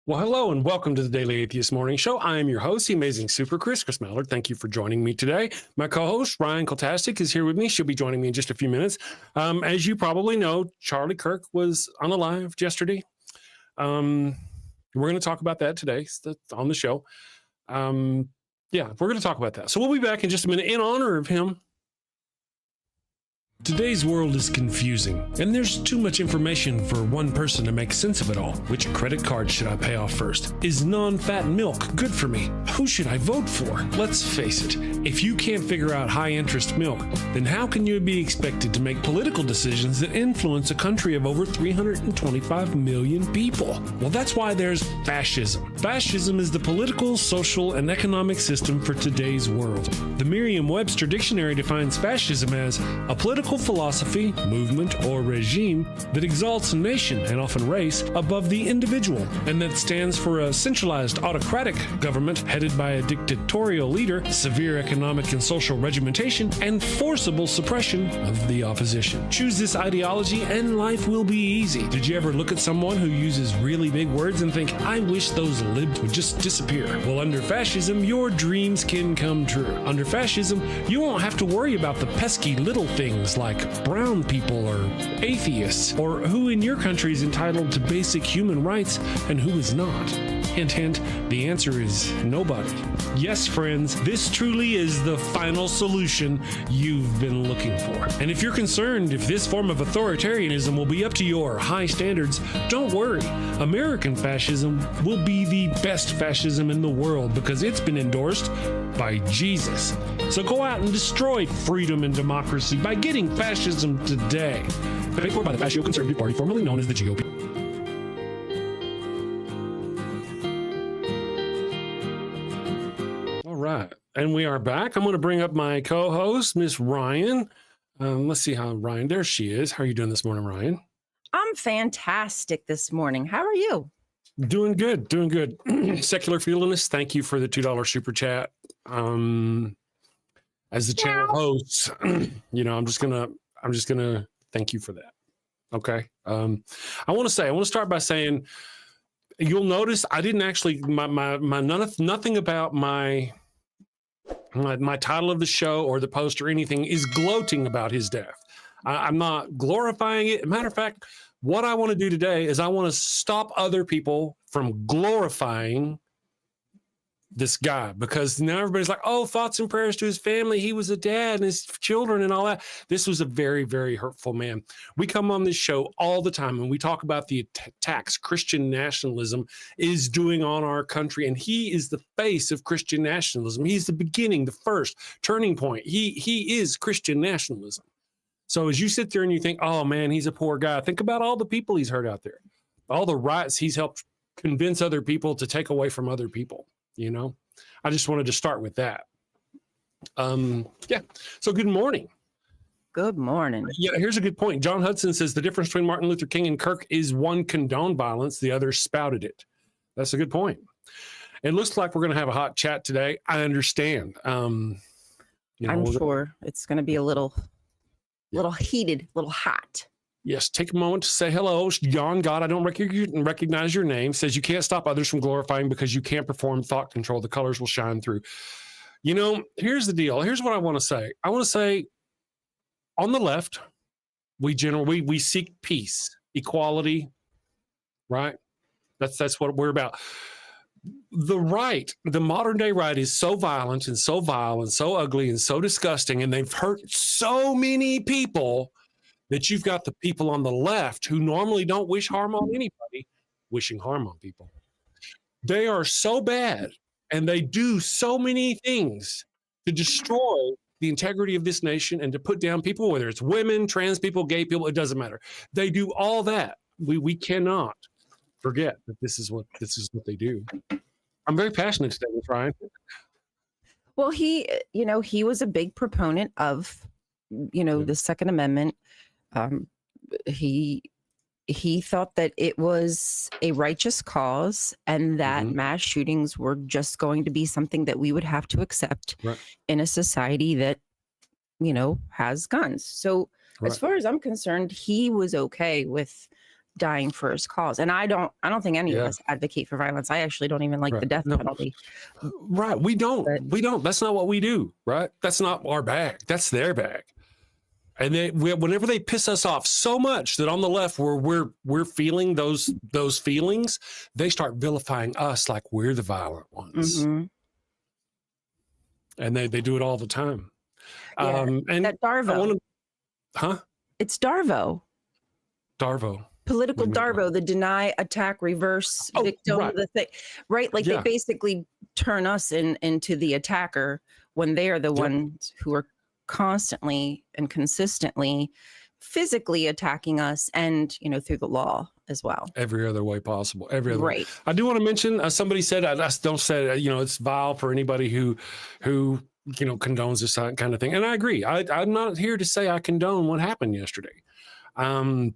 Well, hello and welcome to the Daily Atheist Morning Show. I am your host, the amazing Super Chris Mallard. Thank you for joining me today. My co-host, Ryan Koltastic, is here with me. She'll be joining me in just a few minutes. As you probably know, Charlie Kirk was unalived yesterday. We're going to talk about that today on the show. We're going to talk about that. So we'll be back in just a minute in honor of him. Today's world is confusing, and there's too much information for one person to make sense of it all. Which credit card should I pay off first? Is non-fat milk good for me? Who should I vote for? Let's face it, if you can't figure out high-interest milk, then how can you be expected to make political decisions that influence a country of over 325 million people? Well, that's why there's fascism. Fascism is the political, social, and economic system for today's world. The Merriam-Webster Dictionary defines fascism as a political philosophy, movement, or regime that exalts a nation, and often race, above the individual, and that stands for a centralized autocratic government headed by a dictatorial leader, severe economic and social regimentation, and forcible suppression of the opposition. Choose this ideology and life will be easy. Did you ever look at someone who uses really big words and think, I wish those libs would just disappear? Well, under fascism, your dreams can come true. Under fascism, you won't have to worry about the pesky little things like brown people or atheists, or who in your country is entitled to basic human rights and who is not. Hint, hint, the answer is nobody. Yes, friends, this truly is the final solution you've been looking for. And if you're concerned if this form of authoritarianism will be up to your high standards, don't worry. American fascism will be the best fascism in the world because it's been endorsed by Jesus. So go out and destroy freedom and democracy by getting fascism today. Paid for by the Fascio Conservative Party, formerly known as the GOP. All right, and we are back. I'm going to bring up my co-host, Miss Ryan. Let's see how Ryan, there she is. How are you doing this morning, Ryan? I'm fantastic this morning. How are you? Doing good, doing good. Secular Feelinist, thank you for the $2 super chat. As the channel host, I'm just gonna thank you for that. Okay. I want to start by saying, you'll notice I didn't actually nothing about my title of the show or the post or anything is gloating about his death. I'm not glorifying it. Matter of fact, what I want to do today is I want to stop other people from glorifying this guy, because now everybody's like, oh, thoughts and prayers to his family. He was a dad and his children and all that. This was a very, very hurtful man. We come on this show all the time and we talk about the attacks Christian nationalism is doing on our country. And he is the face of Christian nationalism. He's the beginning, the first turning point. He is Christian nationalism. So as you sit there and you think, oh man, he's a poor guy, think about all the people he's hurt out there, all the rights he's helped convince other people to take away from other people. I just wanted to start with that. So good morning. Good morning. Yeah, here's a good point. John Hudson says the difference between Martin Luther King and Kirk is one condoned violence, the other spouted it. That's a good point. It looks like we're going to have a hot chat today. I understand. I'm sure it's going to be a little heated, a little hot. Yes, take a moment to say hello. John God, I don't recognize your name, says you can't stop others from glorifying because you can't perform thought control. The colors will shine through. Here's the deal. Here's what I want to say. I want to say on the left, we seek peace, equality, right? That's what we're about. The right, the modern day right is so violent and so vile and so ugly and so disgusting, and they've hurt so many people that you've got the people on the left who normally don't wish harm on anybody, wishing harm on people. They are so bad, and they do so many things to destroy the integrity of this nation and to put down people, whether it's women, trans people, gay people, it doesn't matter. They do all that. We cannot forget that this is what they do. I'm very passionate today, Ryan. Well, he was a big proponent of, the Second Amendment. He thought that it was a righteous cause and that mass shootings were just going to be something that we would have to accept in a society that, has guns. So as far as I'm concerned, he was okay with dying for his cause. And I don't think any of us advocate for violence. I actually don't even like the death penalty. Right. We don't. That's not what we do. Right. That's not our bag. That's their bag. And whenever they piss us off so much that on the left we're feeling those feelings, they start vilifying us like we're the violent ones. Mm-hmm. And they do it all the time. Yeah, and that Darvo. It's Darvo. Darvo. Political Darvo, the deny, attack, reverse victim, the thing. Right? Like they basically turn us into the attacker when they are the ones who are constantly and consistently physically attacking us, and through the law as well, every other way possible, way. I do want to mention somebody said, I don't say it's vile for anybody who condones this kind of thing, and I agree. I'm not here to say I condone what happened yesterday. I'm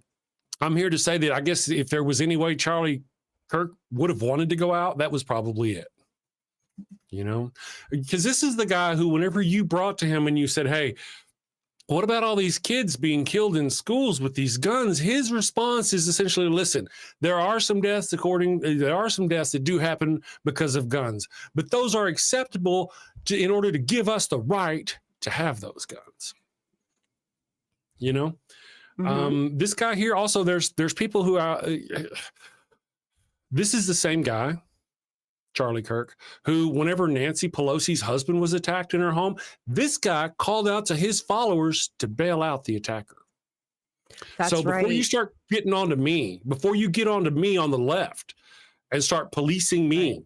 here to say that I guess if there was any way Charlie Kirk would have wanted to go out, that was probably it. Because this is the guy who, whenever you brought to him and you said, hey, what about all these kids being killed in schools with these guns? His response is essentially, listen, there are some deaths that do happen because of guns, but those are acceptable in order to give us the right to have those guns. Mm-hmm. This guy here also, there's people who are, this is the same guy, Charlie Kirk, who, whenever Nancy Pelosi's husband was attacked in her home, this guy called out to his followers to bail out the attacker. So before you start getting onto me, before you get onto me on the left and start policing me,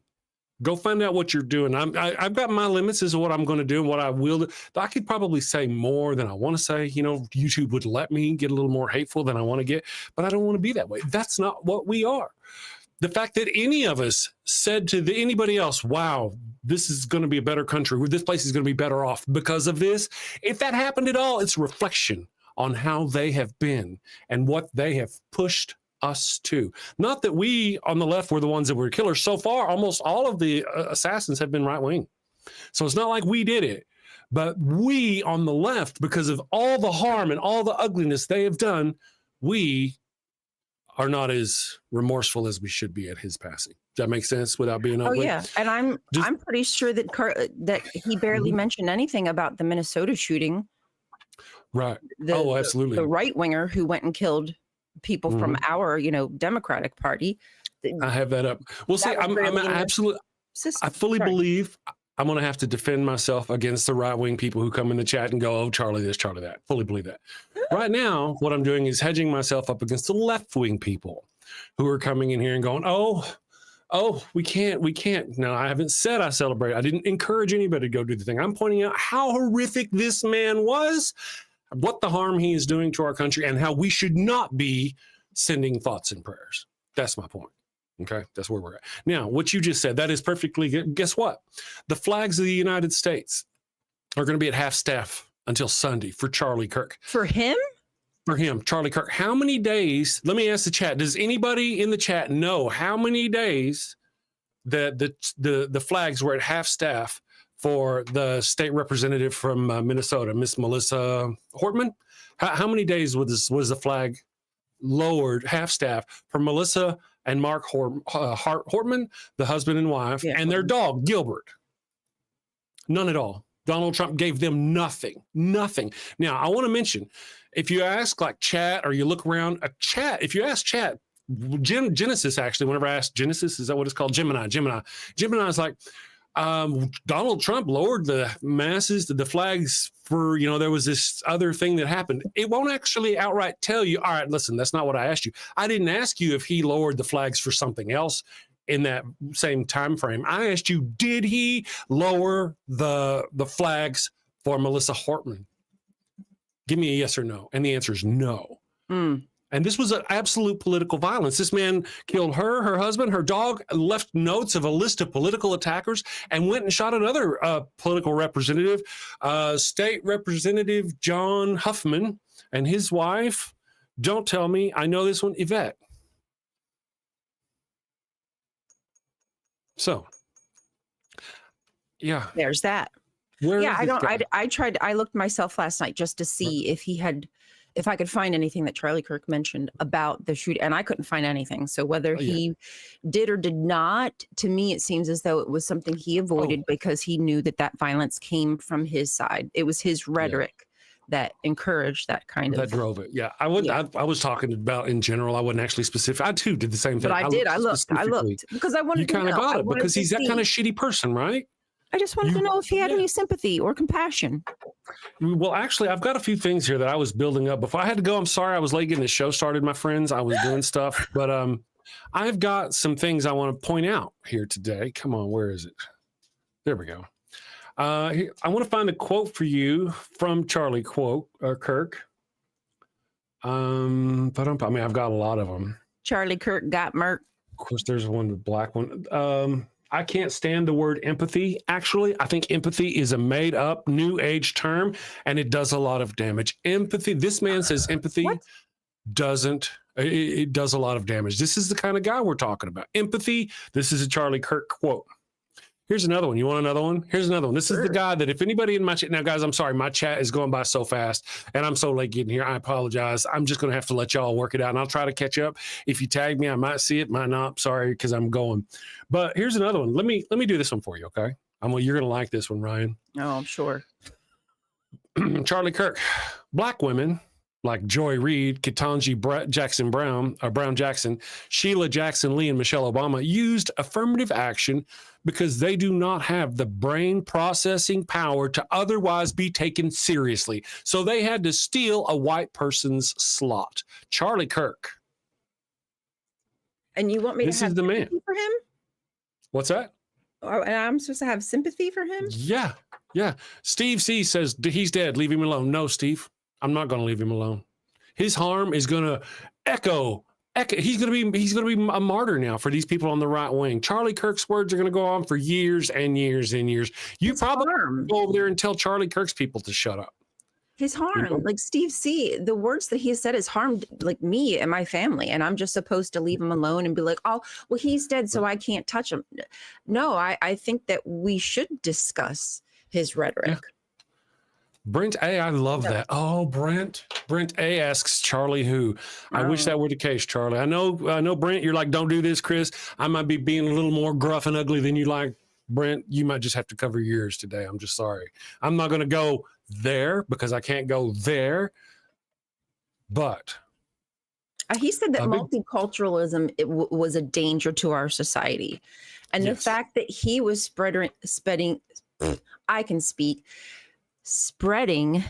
go find out what you're doing. I've got my limits as to what I'm going to do and what I will do. I could probably say more than I want to say. YouTube would let me get a little more hateful than I want to get, but I don't want to be that way. That's not what we are. The fact that any of us said to anybody else, wow, this is going to be a better country, this place is going to be better off because of this. If that happened at all, it's a reflection on how they have been and what they have pushed us to. Not that we on the left were the ones that were killers. So far, almost all of the assassins have been right wing. So it's not like we did it. But we on the left, because of all the harm and all the ugliness they have done, we are not as remorseful as we should be at his passing. Does that make sense without being ugly? Oh yeah, and I'm pretty sure that he barely mentioned anything about the Minnesota shooting. Right. Absolutely. The right winger who went and killed people from our, Democratic Party. I have that up. Well, see, I'm absolutely. I fully believe I'm going to have to defend myself against the right-wing people who come in the chat and go, oh, Charlie this, Charlie that. Fully believe that. Right now, what I'm doing is hedging myself up against the left-wing people who are coming in here and going, oh, we can't. No, I haven't said I celebrate. I didn't encourage anybody to go do the thing. I'm pointing out how horrific this man was, what the harm he is doing to our country, and how we should not be sending thoughts and prayers. That's my point. Okay, that's where we're at. Now, what you just said, that is perfectly good. Guess what? The flags of the United States are going to be at half staff until Sunday for Charlie Kirk. For him? For him, Charlie Kirk. How many days, let me ask the chat, does anybody in the chat know how many days that the flags were at half staff for the state representative from Minnesota, Miss Melissa Hortman? How many days was the flag lowered half staff for Melissa and Mark Hortman, the husband and wife, and their dog, Gilbert? None at all. Donald Trump gave them nothing. Now, I want to mention, if you ask like chat or you look around a chat, if you ask chat, Genesis actually, whenever I asked Genesis, is that what it's called? Gemini is like, Donald Trump lowered the masses, the flags for, there was this other thing that happened. It won't actually outright tell you, all right, listen, that's not what I asked you. I didn't ask you if he lowered the flags for something else in that same time frame. I asked you, did he lower the flags for Melissa Hortman? Give me a yes or no. And the answer is no. And this was an absolute political violence. This man killed her husband, her dog, left notes of a list of political attackers, and went and shot another political representative, State Representative John Huffman, and his wife. Don't tell me, I know this one, Yvette. So, yeah. There's that. I looked myself last night just to see if if I could find anything that Charlie Kirk mentioned about the shooting, and I couldn't find anything. So whether he did or did not, to me, it seems as though it was something he avoided because he knew that that violence came from his side. It was his rhetoric that encouraged that kind of. That drove it. Yeah. I was talking about in general. I wasn't actually specific. I too did the same thing. But I looked because I wanted you to kind of know. got it because he's that kind of shitty person, right? I just wanted to know if he had any sympathy or compassion. Well, actually, I've got a few things here that I was building up before I had to go. I'm sorry, I was late getting the show started, my friends. I was doing stuff, but I've got some things I want to point out here today. Come on, where is it? There we go. I want to find a quote for you from Charlie Kirk. But I mean, I've got a lot of them. Charlie Kirk got murked. Of course, there's one, the black one. I can't stand the word empathy. Actually, I think empathy is a made up new age term and it does a lot of damage. Empathy, this man says empathy doesn't, it does a lot of damage. This is the kind of guy we're talking about. Empathy, this is a Charlie Kirk quote. Here's another one. You want another one? Here's another one. This is the guy that if anybody in my chat, now guys, I'm sorry, my chat is going by so fast and I'm so late getting here. I apologize. I'm just going to have to let y'all work it out and I'll try to catch up. If you tag me, I might see it, might not. Sorry, because I'm going. But here's another one. Let me do this one for you, okay? You're going to like this one, Ryan. Oh, I'm sure. Charlie Kirk. Black women like Joy Reid, Ketanji Jackson Brown Jackson, Sheila Jackson Lee, and Michelle Obama used affirmative action because they do not have the brain processing power to otherwise be taken seriously. So they had to steal a white person's slot. Charlie Kirk. And you want me to have sympathy for him? What's that? Oh, and I'm supposed to have sympathy for him? Yeah. Steve C says he's dead. Leave him alone. No, Steve. I'm not going to leave him alone. His harm is going to echo. He's going to be a martyr now for these people on the right wing. Charlie Kirk's words are going to go on for years and years and years. You probably go over there and tell Charlie Kirk's people to shut up. His harm, like Steve C., the words that he said has harmed like me and my family, and I'm just supposed to leave him alone and be like, oh, well, he's dead, so I can't touch him. No, I think that we should discuss his rhetoric. Yeah. Brent A, I love that. Oh, Brent A asks Charlie who. I wish that were the case, Charlie. I know, Brent, you're like, don't do this, Chris. I might be being a little more gruff and ugly than you like. Brent, you might just have to cover your ears today. I'm just sorry. I'm not going to go there because I can't go there. But he said that multiculturalism was a danger to our society. And the fact that he was spreading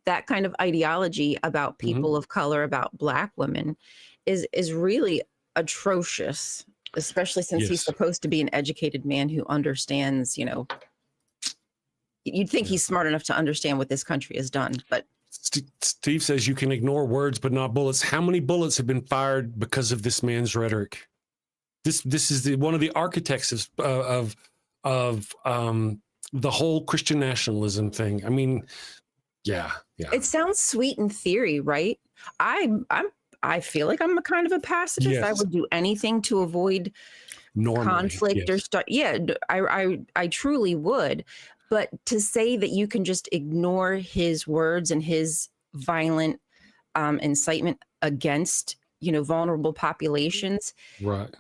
that kind of ideology about people of color, about Black women is really atrocious, especially since he's supposed to be an educated man who understands, you'd think he's smart enough to understand what this country has done. But Steve says you can ignore words, but not bullets. How many bullets have been fired because of this man's rhetoric? This is one of the architects of the whole Christian nationalism thing. I mean, yeah. It sounds sweet in theory, right? I feel like I'm a kind of a pacifist. Yes. I would do anything to avoid conflict or stuff. Yeah, I truly would. But to say that you can just ignore his words and his violent incitement against, vulnerable populations, right,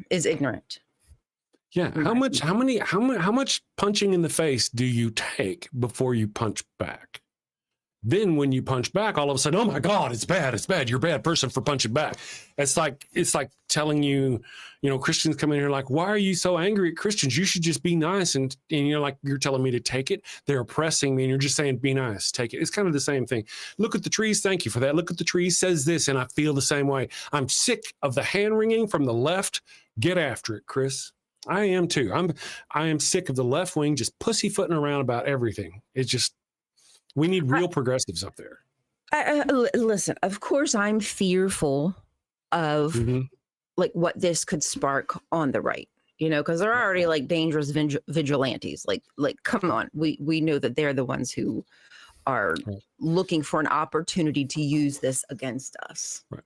is ignorant. Yeah. How much punching in the face do you take before you punch back? Then when you punch back, all of a sudden, oh my God, it's bad. You're a bad person for punching back. It's like telling you, Christians come in here like, why are you so angry at Christians? You should just be nice. And you're telling me to take it. They're oppressing me. And you're just saying, be nice, take it. It's kind of the same thing. Look at the trees. Thank you for that. Look at the trees says this. And I feel the same way. I'm sick of the hand wringing from the left. Get after it, Chris. I am too. I am sick of the left wing just pussyfooting around about everything. It's just, we need real progressives up there. Listen, of course, I'm fearful of like what this could spark on the right, because they're already like dangerous vigilantes. Like, come on, we know that they're the ones who are looking for an opportunity to use this against us. Right.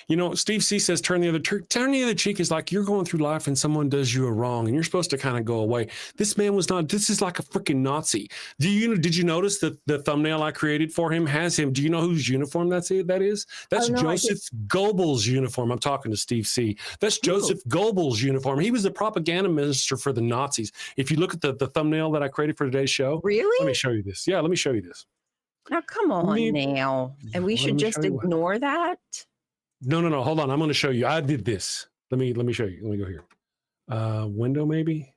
You know, Steve C says, turn the other cheek is like you're going through life and someone does you a wrong and you're supposed to kind of go away. This man was not, this is like a freaking Nazi. Did you notice that the thumbnail I created for him has him? Do you know whose uniform that is? That's Joseph Goebbels' uniform. I'm talking to Steve C. That's Joseph Goebbels' uniform. He was the propaganda minister for the Nazis. If you look at the thumbnail that I created for today's show. Really? Let me show you this. Yeah, let me show you this. Now, come on now. And we should just ignore that? No. Hold on. I'm going to show you. I did this. Let me show you. Let me go here. Window, maybe.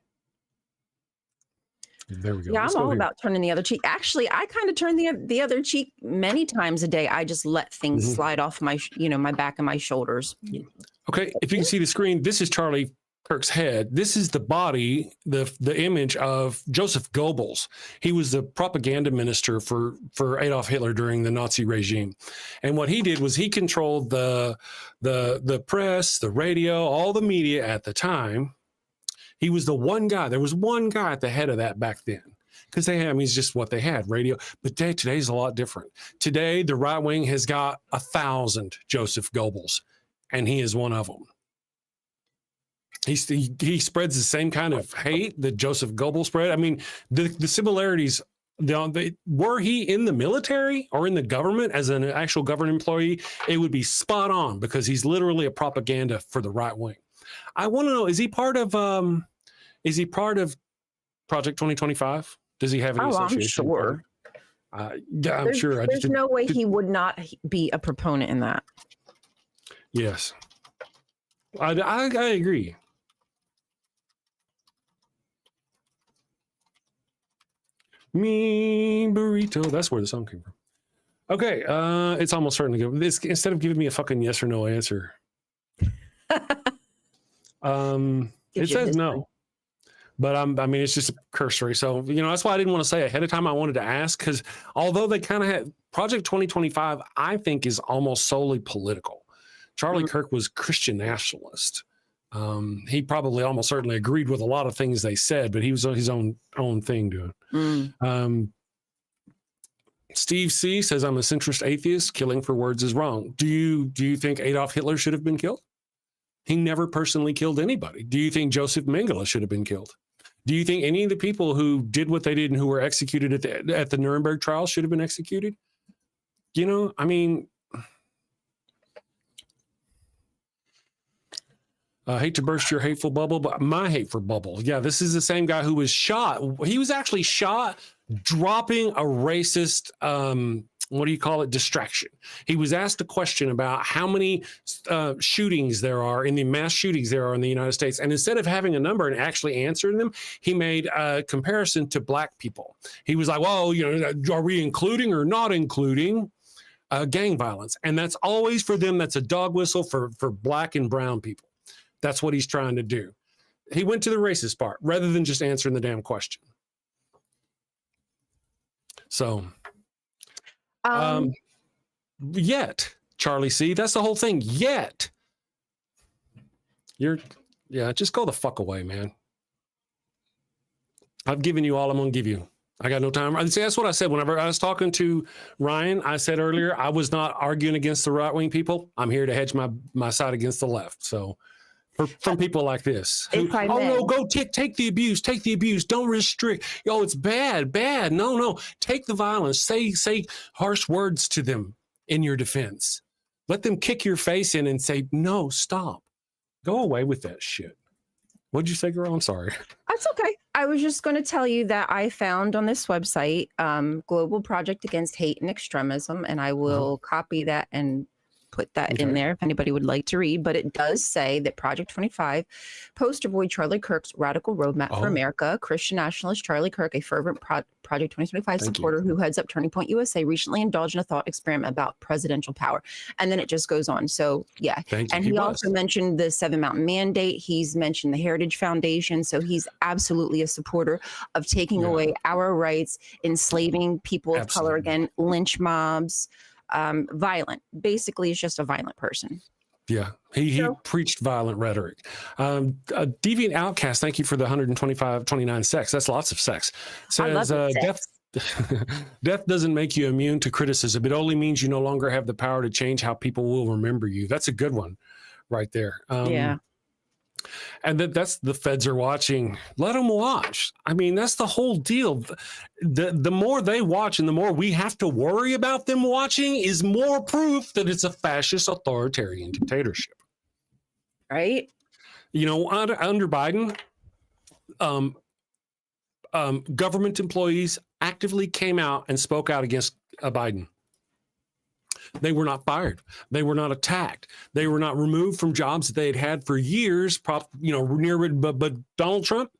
There we go. Yeah, I'm all about turning the other cheek. Actually, I kind of turn the other cheek many times a day. I just let things slide off my, my back and my shoulders. Okay. If you can see the screen, this is Charlie Kirk's head. This is the body, the image of Joseph Goebbels. He was the propaganda minister for Adolf Hitler during the Nazi regime. And what he did was he controlled the press, the radio, all the media at the time. He was the one guy. There was one guy at the head of that back then. Because it's just what they had, radio. But today's a lot different. Today, the right wing has got 1,000 Joseph Goebbels, and he is one of them. He spreads the same kind of hate that Joseph Goebbels spread. I mean, the similarities, were he in the military or in the government as an actual government employee, it would be spot on because he's literally a propaganda for the right wing. I want to know, is he part of Project 2025? Does he have any association? I'm sure. Yeah, I'm sure. There's no way he would not be a proponent in that. Yes. I agree. Me burrito. That's where the song came from. Okay, it's almost starting to go. Instead of giving me a fucking yes or no answer, it says no. But it's just cursory. So that's why I didn't want to say ahead of time. I wanted to ask because although they kind of had Project 2025, I think is almost solely political. Charlie Kirk was Christian nationalist. He probably almost certainly agreed with a lot of things they said, but he was his own thing doing. Steve C says, I'm a centrist atheist. Killing for words is wrong. Do you think Adolf Hitler should have been killed? He never personally killed anybody. Do you think Joseph Mengele should have been killed? Do you think any of the people who did what they did and who were executed at the Nuremberg trial should have been executed? I hate to burst your hateful bubble, but my hateful bubble. Yeah, this is the same guy who was shot. He was actually shot dropping a racist, distraction. He was asked a question about how many shootings there are in the mass shootings there are in the United States. And instead of having a number and actually answering them, he made a comparison to black people. He was like, well, are we including or not including gang violence? And that's always for them. That's a dog whistle for black and brown people. That's what he's trying to do. He went to the racist part rather than just answering the damn question. So, yet, Charlie C, that's the whole thing. Yet, just go the fuck away, man. I've given you all I'm going to give you. I got no time. See, that's what I said whenever I was talking to Ryan. I said earlier, I was not arguing against the right-wing people. I'm here to hedge my side against the left. So, from people like this, go take the abuse, don't restrict. It's bad. No, take the violence. Say harsh words to them in your defense. Let them kick your face in and say, no, stop. Go away with that shit. What'd you say, girl? I'm sorry. That's okay. I was just going to tell you that I found on this website, Global Project Against Hate and Extremism, and I will copy that and put that in there if anybody would like to read. But it does say that Project 25, poster boy Charlie Kirk's radical roadmap for America, Christian nationalist Charlie Kirk, a fervent Project 2025 supporter who heads up Turning Point USA, recently indulged in a thought experiment about presidential power. And then it just goes on. So yeah. And he also mentioned the Seven Mountain Mandate. He's mentioned the Heritage Foundation. So he's absolutely a supporter of taking away our rights, enslaving people of color again, lynch mobs. Violent. Basically, he's just a violent person. Yeah, he preached violent rhetoric. Deviant Outcast, thank you for the 129 sex. That's lots of sex. Says, I love sex. Death doesn't make you immune to criticism. It only means you no longer have the power to change how people will remember you. That's a good one right there. Yeah. And that's the feds are watching. Let them watch. I mean, that's the whole deal. The more they watch and the more we have to worry about them watching is more proof that it's a fascist authoritarian dictatorship. Right. You know, under Biden, government employees actively came out and spoke out against Biden. They were not fired. They were not attacked. They were not removed from jobs that they had had for years. But Donald Trump,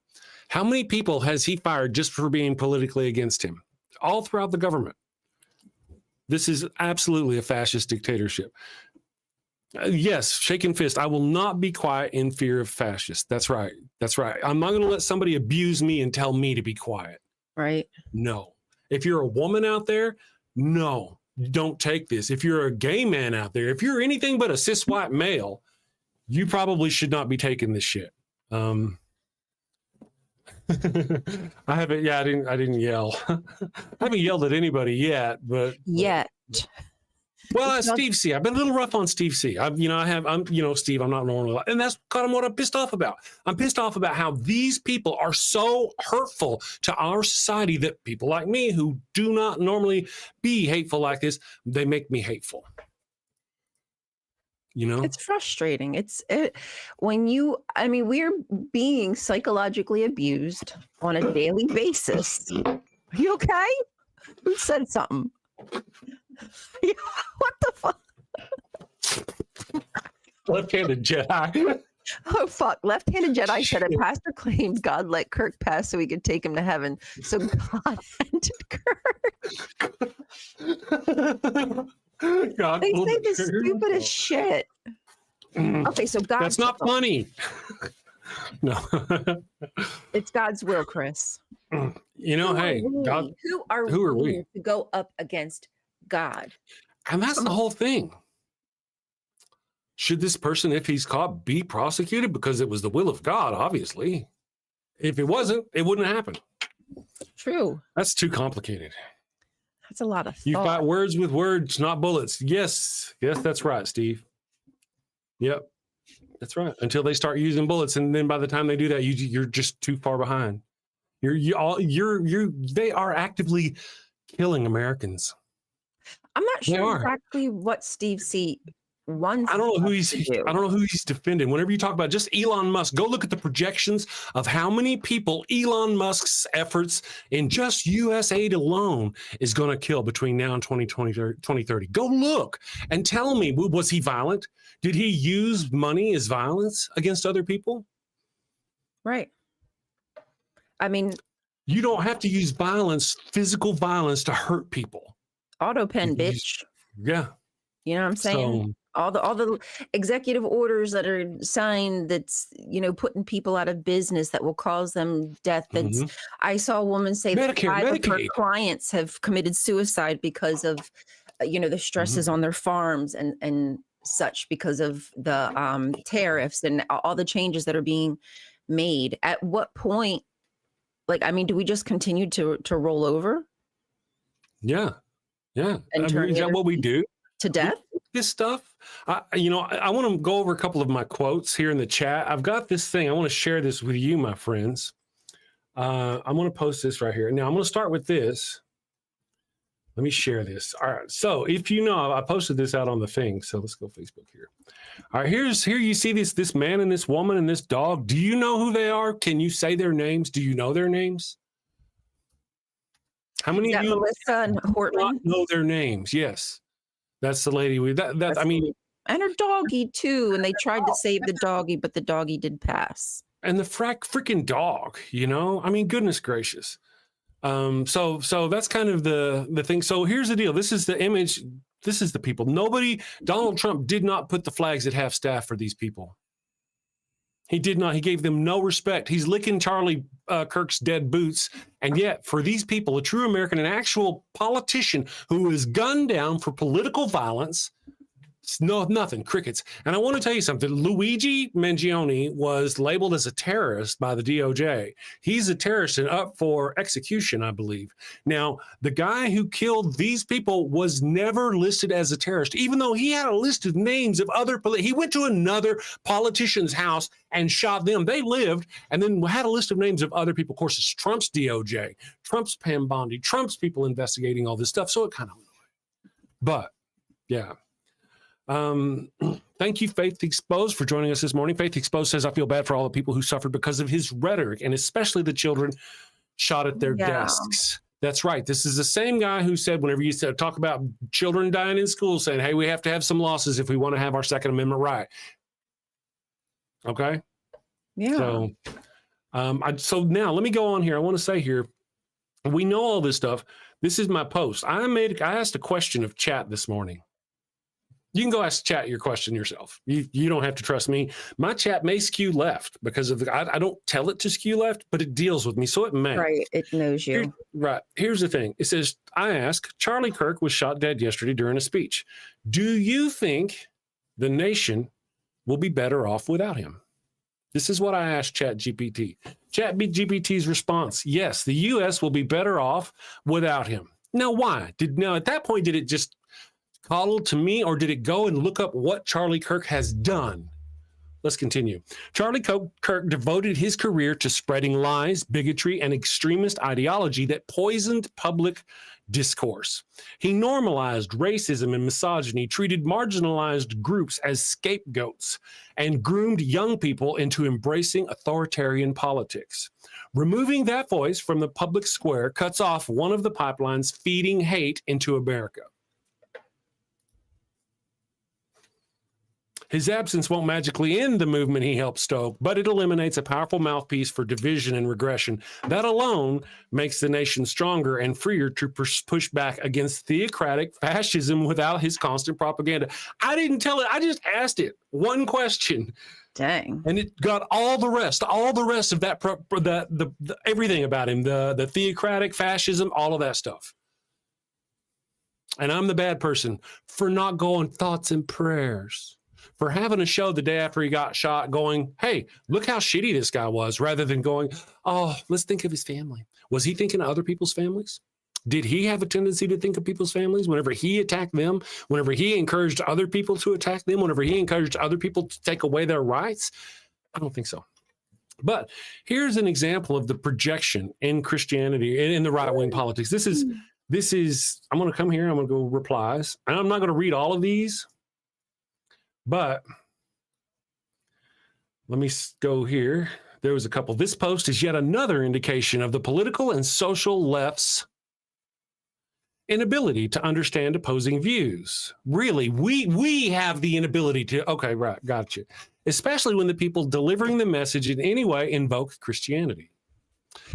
how many people has he fired just for being politically against him? All throughout the government. This is absolutely a fascist dictatorship. Yes, shaking fist. I will not be quiet in fear of fascists. That's right. That's right. I'm not going to let somebody abuse me and tell me to be quiet. Right. No. If you're a woman out there, no, don't take this. If you're a gay man out there, if you're anything but a cis white male, you probably should not be taking this shit. I didn't yell. I haven't yelled at anybody yet, but well, Steve C. I've been a little rough on Steve C. Steve, I'm not normal. And that's kind of what I'm pissed off about. I'm pissed off about how these people are so hurtful to our society that people like me who do not normally be hateful like this, they make me hateful. You know? It's frustrating. We're being psychologically abused on a daily basis. Are you okay? Who said something? What the fuck? Left-handed Jedi. Oh, fuck. Left-handed Jedi said a pastor claimed God let Kirk pass so he could take him to heaven. So God ended Kirk. God, they say the stupidest shit. Okay, so God. That's not funny. No. It's God's will, Chris. You know, hey, God. Who are we to go up against God? And that's the whole thing. Should this person, if he's caught, be prosecuted? Because it was the will of God, obviously. If it wasn't, it wouldn't happen. True. That's too complicated. That's a lot of thought. You fight words with words, not bullets. Yes, that's right, Steve. Yep, that's right. Until they start using bullets, and then by the time they do that, you're just too far behind. They are actively killing Americans. I'm not sure exactly what Steve C. wants. I don't know who he's defending. Whenever you talk about just Elon Musk, go look at the projections of how many people Elon Musk's efforts in just US aid alone is going to kill between now and 2030. Go look and tell me, was he violent? Did he use money as violence against other people? Right. I mean, you don't have to use violence, physical violence, to hurt people. Auto pen, bitch. Yeah. You know what I'm saying? All the executive orders that are signed that's, putting people out of business that will cause them death. That's I saw a woman say that 5 of her clients have committed suicide because of, the stresses on their farms and such because of the tariffs and all the changes that are being made. At what point, do we just continue to roll over? Yeah. Yeah. And is that what we do? To death? This stuff. I want to go over a couple of my quotes here in the chat. I've got this thing. I want to share this with you, my friends. I'm going to post this right here. Now, I'm going to start with this. Let me share this. All right. So if you know, I posted this out on the thing. So let's go Facebook here. All right. Here you see this man and this woman and this dog. Do you know who they are? Can you say their names? Do you know their names? How many of you Melissa and Hortman know their names? Yes. That's the lady and her doggy too. And they tried to save the doggy, but the doggy did pass. And the freaking dog, goodness gracious. So that's kind of the thing. So here's the deal. This is the image. This is the people. Donald Trump did not put the flags at half staff for these people. He did not. He gave them no respect. He's licking Charlie Kirk's dead boots. And yet, for these people, a true American, an actual politician who is gunned down for political violence, No, nothing, crickets. And I want to tell you something. Luigi Mangione was labeled as a terrorist by the DOJ. He's a terrorist and up for execution, I believe. Now, the guy who killed these people was never listed as a terrorist, even though he had a list of names of other he went to another politician's house and shot them. They lived and then had a list of names of other people. Of course, it's Trump's DOJ, Trump's Pam Bondi, Trump's people investigating all this stuff. So it kind of, but yeah. Thank you, Faith Exposed, for joining us this morning. Faith Exposed says, I feel bad for all the people who suffered because of his rhetoric, and especially the children shot at their desks. That's right. This is the same guy who said, whenever you said talk about children dying in school, saying, hey, we have to have some losses if we want to have our Second Amendment right. Okay. Yeah. So now let me go on here. I want to say here, we know all this stuff. This is my post. I asked a question of chat this morning. You can go ask chat your question yourself. You don't have to trust me. My chat may skew left because of I don't tell it to skew left, but it deals with me, so it may. Right, it knows you. Here's the thing. It says, I ask, Charlie Kirk was shot dead yesterday during a speech. Do you think the nation will be better off without him? This is what I asked ChatGPT. ChatGPT's response, yes, the U.S. will be better off without him. Now, why? At that point, did it just coddle to me, or did it go and look up what Charlie Kirk has done? Let's continue. Charlie Kirk devoted his career to spreading lies, bigotry, and extremist ideology that poisoned public discourse. He normalized racism and misogyny, treated marginalized groups as scapegoats, and groomed young people into embracing authoritarian politics. Removing that voice from the public square cuts off one of the pipelines feeding hate into America. His absence won't magically end the movement he helped stoke, but it eliminates a powerful mouthpiece for division and regression. That alone makes the nation stronger and freer to push back against theocratic fascism without his constant propaganda. I didn't tell it. I just asked it one question. Dang. And it got all the rest of that, the everything about him, the theocratic fascism, all of that stuff. And I'm the bad person for not going thoughts and prayers, for having a show the day after he got shot going, hey, look how shitty this guy was, rather than going, oh, let's think of his family. Was he thinking of other people's families? Did he have a tendency to think of people's families whenever he attacked them, whenever he encouraged other people to attack them, whenever he encouraged other people to take away their rights? I don't think so. But here's an example of the projection in Christianity and in the right-wing politics. This is, I'm going to come here, I'm going to go replies. And I'm not going to read all of these, but let me go here. There was a couple. This post is yet another indication of the political and social left's inability to understand opposing views. Really, we have the inability to, okay, right, gotcha. Especially when the people delivering the message in any way invoke Christianity.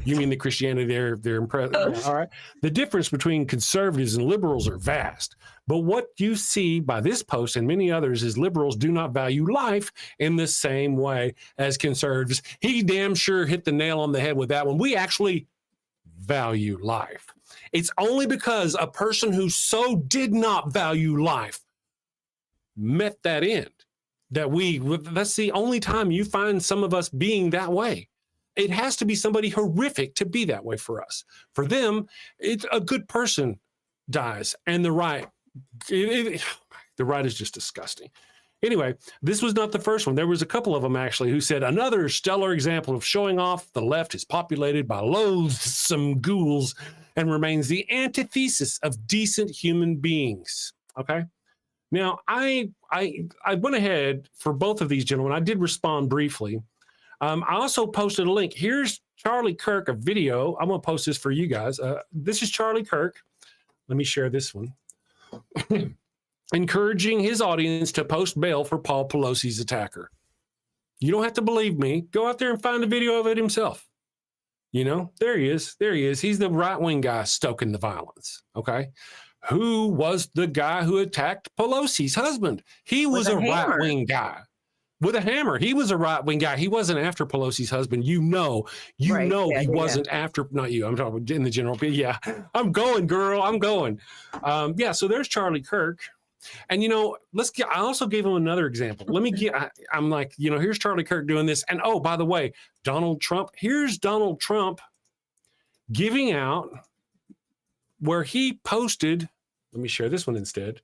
You mean the Christianity they're impressed? All right. The difference between conservatives and liberals are vast. But what you see by this post and many others is liberals do not value life in the same way as conservatives. He damn sure hit the nail on the head with that one. We actually value life. It's only because a person who so did not value life met that end that's the only time you find some of us being that way. It has to be somebody horrific to be that way for us. For them, it's a good person dies, and the right is just disgusting. Anyway, this was not the first one. There was a couple of them actually who said another stellar example of showing off the left is populated by loathsome ghouls and remains the antithesis of decent human beings. Okay. Now, I went ahead for both of these gentlemen. I did respond briefly. I also posted a link. Here's Charlie Kirk, a video. I'm going to post this for you guys. This is Charlie Kirk. Let me share this one. Encouraging his audience to post bail for Paul Pelosi's attacker. You don't have to believe me. Go out there and find a video of it himself. You know, there he is. There he is. He's the right-wing guy stoking the violence. Okay. Who was the guy who attacked Pelosi's husband? He was a right-wing guy. With a hammer. He was a right-wing guy. He wasn't after Pelosi's husband. He wasn't after, not you, I'm talking in the general. Yeah, I'm going, girl. I'm going. So there's Charlie Kirk. And, I also gave him another example. I'm like, here's Charlie Kirk doing this. And, oh, by the way, Donald Trump, here's Donald Trump giving out where he posted, let me share this one instead,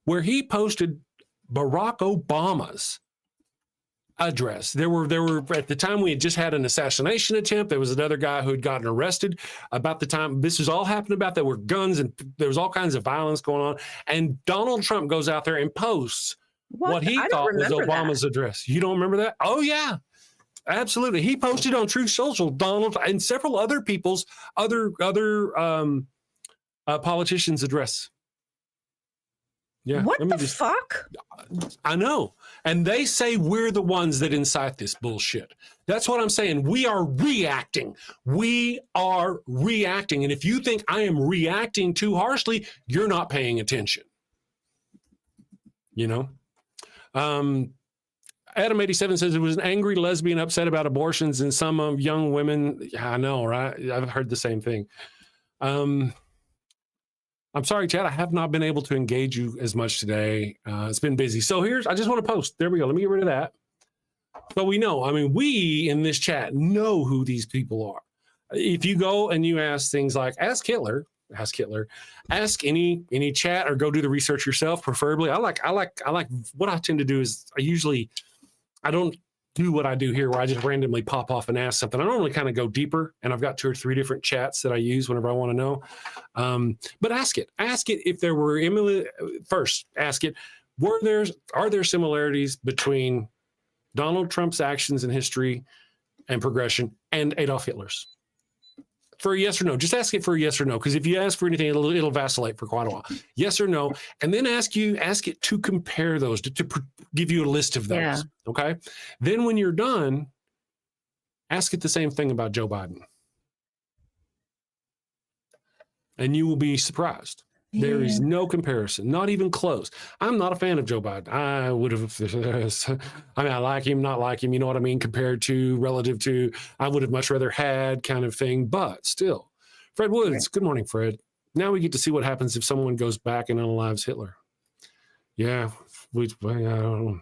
where he posted Barack Obama's address. There were at the time we had just had an assassination attempt. There was another guy who had gotten arrested about the time this was all happening about. There were guns and there was all kinds of violence going on. And Donald Trump goes out there and posts what he thought was Obama's address. You don't remember that? Oh yeah, absolutely. He posted on Truth Social, Donald and several other people's other politicians' address. Yeah. What the fuck? I know. And they say we're the ones that incite this bullshit. That's what I'm saying. We are reacting. We are reacting. And if you think I am reacting too harshly, you're not paying attention. Adam87 says it was an angry lesbian upset about abortions and some young women. I know, right? I've heard the same thing. I'm sorry, Chad. I have not been able to engage you as much today. It's been busy. So I just want to post. There we go. Let me get rid of that. So we know. We in this chat know who these people are. If you go and you ask things like, ask Hitler, ask any chat, or go do the research yourself, preferably. I like what I tend to do is I don't do what I do here where I just randomly pop off and ask something. I normally kind of go deeper, and I've got 2 or 3 different chats that I use whenever I want to know. But ask it if there were first, ask it, are there similarities between Donald Trump's actions in history and progression and Adolf Hitler's? For a yes or no. Just ask it for a yes or no, because if you ask for anything, it'll vacillate for quite a while. Yes or no, and then ask it to compare those, to give you a list of those. Yeah. Okay. Then when you're done, ask it the same thing about Joe Biden, and you will be surprised. Yeah. There is no comparison, not even close. I'm not a fan of Joe Biden. I would have, I like him, not like him, you know what I mean, relative to, I would have much rather had kind of thing, but still. Fred Woods, right. Good morning, Fred. Now we get to see what happens if someone goes back and unalives Hitler. Yeah, I don't know.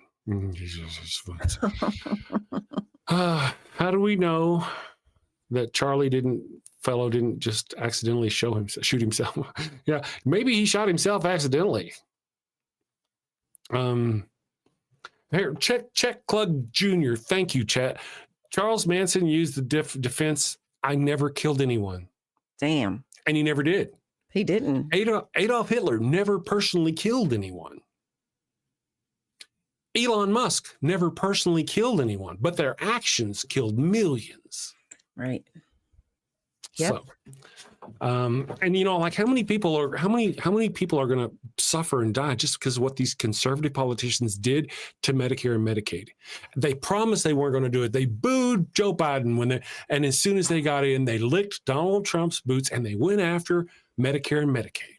How do we know that Charlie didn't just accidentally shoot himself? Yeah, maybe he shot himself accidentally. Here, check Clug Jr. Thank you, chat. Charles Manson used the defense, I never killed anyone. Damn. And he never did. He didn't. Adolf Hitler never personally killed anyone. Elon Musk never personally killed anyone, but their actions killed millions. Right. Yep. So, and how many people are going to suffer and die just because of what these conservative politicians did to Medicare and Medicaid? They promised they weren't going to do it. They booed Joe Biden and as soon as they got in, they licked Donald Trump's boots and they went after Medicare and Medicaid.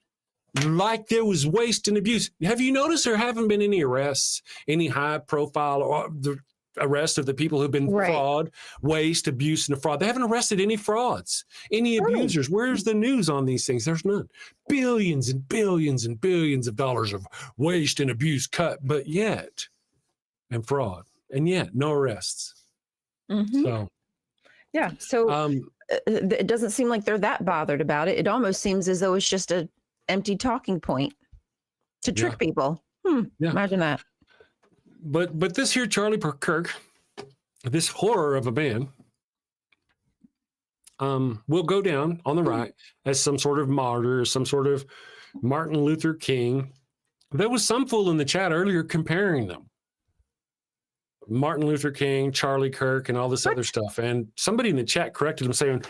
Like there was waste and abuse. Have you noticed there haven't been any arrests, any high profile or the arrest of the people who've been fraud, waste, abuse, and fraud? They haven't arrested any frauds, any abusers. Where's the news on these things? There's none. Billions and billions and billions of dollars of waste and abuse cut, and fraud, and yet no arrests. Mm-hmm. So, yeah. So it doesn't seem like they're that bothered about it. It almost seems as though it's just an empty talking point to trick people. Imagine that. But this here Charlie Kirk, this horror of a man, will go down on the right as some sort of martyr, some sort of Martin Luther King. There was some fool in the chat earlier comparing them. Martin Luther King, Charlie Kirk, and all this other stuff. And somebody in the chat corrected him saying,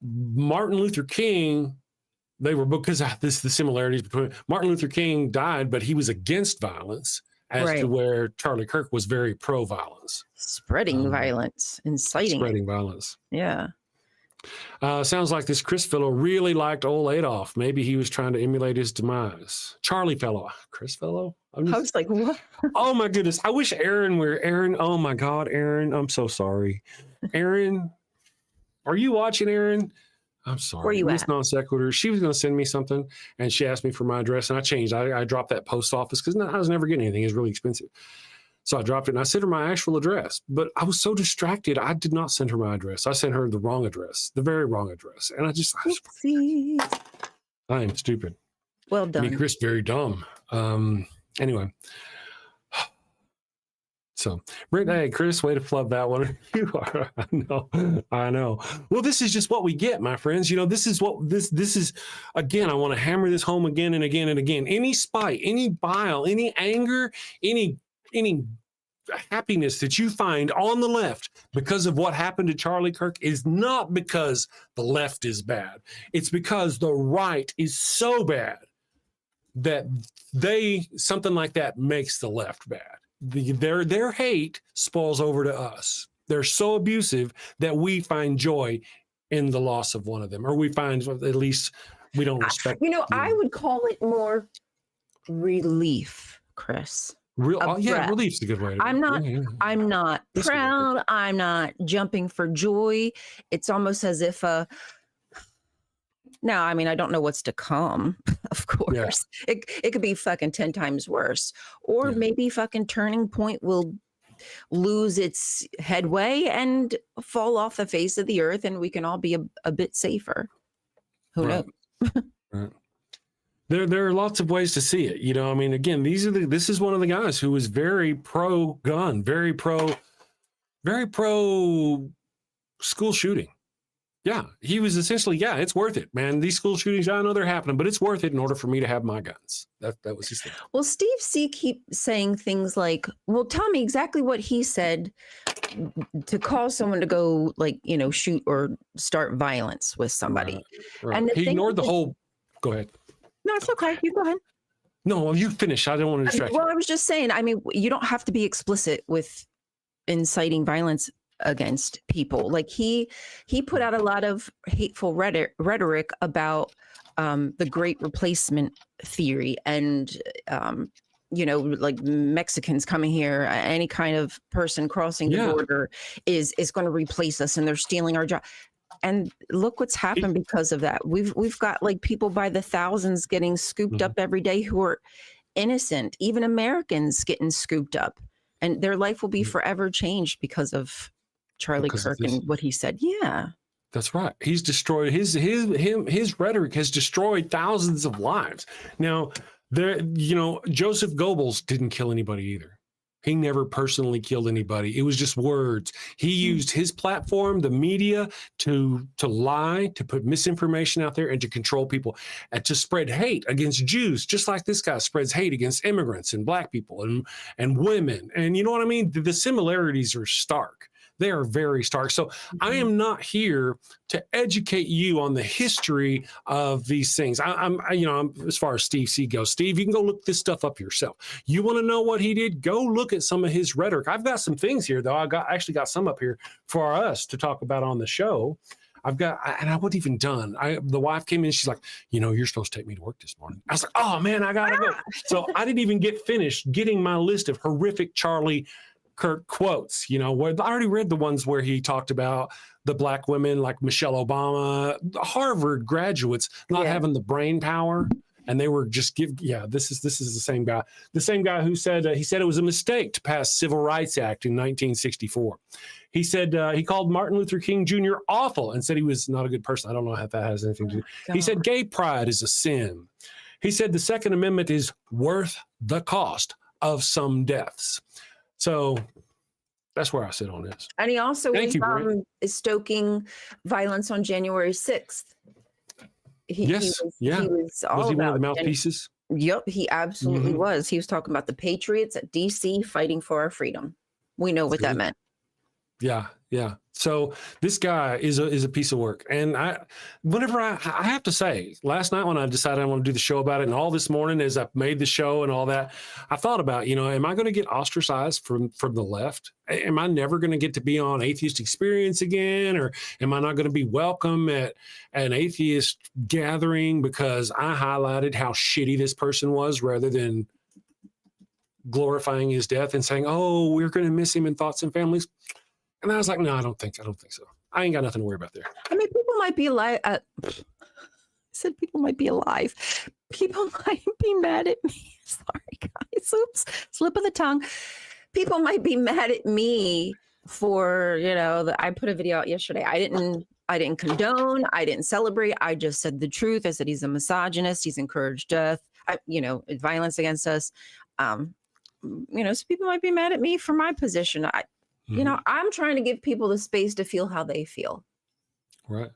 Martin Luther King, they were, because this the similarities between Martin Luther King died, but he was against violence. As to where Charlie Kirk was very pro-violence. Spreading violence, inciting. Spreading violence. Yeah. Sounds like this Chris fellow really liked old Adolf. Maybe he was trying to emulate his demise. Charlie fellow. Chris fellow? I was like, what? Oh, my goodness. I wish Aaron were. Aaron, oh, my God, Aaron. I'm so sorry. Aaron, are you watching, Aaron? I'm sorry. Where you Miss at? Non Sequitur. She was going to send me something, and she asked me for my address, and I changed. I dropped that post office because I was never getting anything. It was really expensive. So I dropped it, and I sent her my actual address. But I was so distracted, I did not send her my address. I sent her the wrong address, the very wrong address. And I am stupid. Well done. Me, Chris, very dumb. Anyway. So, Britt, hey, Chris, way to flub that one. You are, I know. Well, this is just what we get, my friends. You know, this is what this is. Again, I want to hammer this home again and again and again. Any spite, any bile, any anger, any happiness that you find on the left because of what happened to Charlie Kirk is not because the left is bad. It's because the right is so bad that something like that makes the left bad. Their hate spills over to us. They're so abusive that we find joy in the loss of one of them, or we find at least we don't respect. I would call it more relief, Chris. Relief's a good way. I'm not proud. I'm not jumping for joy. It's almost as if now, I mean, I don't know what's to come, of course. Yeah. It could be fucking 10 times worse. Or maybe fucking Turning Point will lose its headway and fall off the face of the earth, and we can all be a bit safer. Who knows? Right. There are lots of ways to see it. You know, I mean, again, this is one of the guys who was very pro-gun, very pro school shooting. Yeah, he was essentially, it's worth it, man. These school shootings, I know they're happening, but it's worth it in order for me to have my guns. That was his thing. Well, Steve C keeps saying things like, well, tell me exactly what he said to cause someone to go, like, shoot or start violence with somebody. Right. And he ignored the whole, go ahead. No, it's okay. You go ahead. No, well, you finish. I don't want to distract you. Well, I was just saying, I mean, you don't have to be explicit with inciting violence against people. Like he put out a lot of hateful rhetoric about the Great Replacement theory and like Mexicans coming here, any kind of person crossing the border is going to replace us, and they're stealing our job. And look what's happened because of that. We've got like people by the thousands getting scooped up every day who are innocent, even Americans getting scooped up, and their life will be forever changed because of Charlie Kirk and what he said. Yeah, that's right. He's destroyed his rhetoric has destroyed thousands of lives. Now, Joseph Goebbels didn't kill anybody either. He never personally killed anybody. It was just words. He used his platform, the media, to lie, to put misinformation out there, and to control people, and to spread hate against Jews, just like this guy spreads hate against immigrants and black people and women. And you know what I mean? The similarities are stark. They are very stark. So I am not here to educate you on the history of these things. I'm as far as Steve C goes. Steve, you can go look this stuff up yourself. You want to know what he did? Go look at some of his rhetoric. I've got some things here, though. I actually got some up here for us to talk about on the show. I wasn't even done. The wife came in, she's like, you're supposed to take me to work this morning. I was like, oh man, I gotta go. So I didn't even get finished getting my list of horrific Charlie Kirk quotes, where I already read the ones where he talked about the black women like Michelle Obama, the Harvard graduates not having the brain power. And they were just this is the same guy. The same guy who said, he said it was a mistake to pass Civil Rights Act in 1964. He said he called Martin Luther King Jr. awful and said he was not a good person. I don't know if that has anything to do. He said gay pride is a sin. He said the Second Amendment is worth the cost of some deaths. So that's where I sit on this. And he also is stoking violence on January 6th. He was all was he about one of the mouthpieces? Yep, he absolutely was. He was talking about the patriots at DC fighting for our freedom. We know what that meant. Yeah. So this guy is a piece of work. And I have to say, last night when I decided I want to do the show about it, and all this morning as I made the show and all that, I thought about, am I going to get ostracized from the left? Am I never going to get to be on Atheist Experience again? Or am I not going to be welcome at an atheist gathering because I highlighted how shitty this person was rather than glorifying his death and saying, oh, we're going to miss him in Thoughts and Families? And I was like, no, I don't think so. I ain't got nothing to worry about there. I mean, people might be alive. I said people might be alive. People might be mad at me. Sorry, guys. Oops. Slip of the tongue. People might be mad at me for, I put a video out yesterday. I didn't condone. I didn't celebrate. I just said the truth. I said he's a misogynist. He's encouraged death. Violence against us. So people might be mad at me for my position. I'm trying to give people the space to feel how they feel. Right.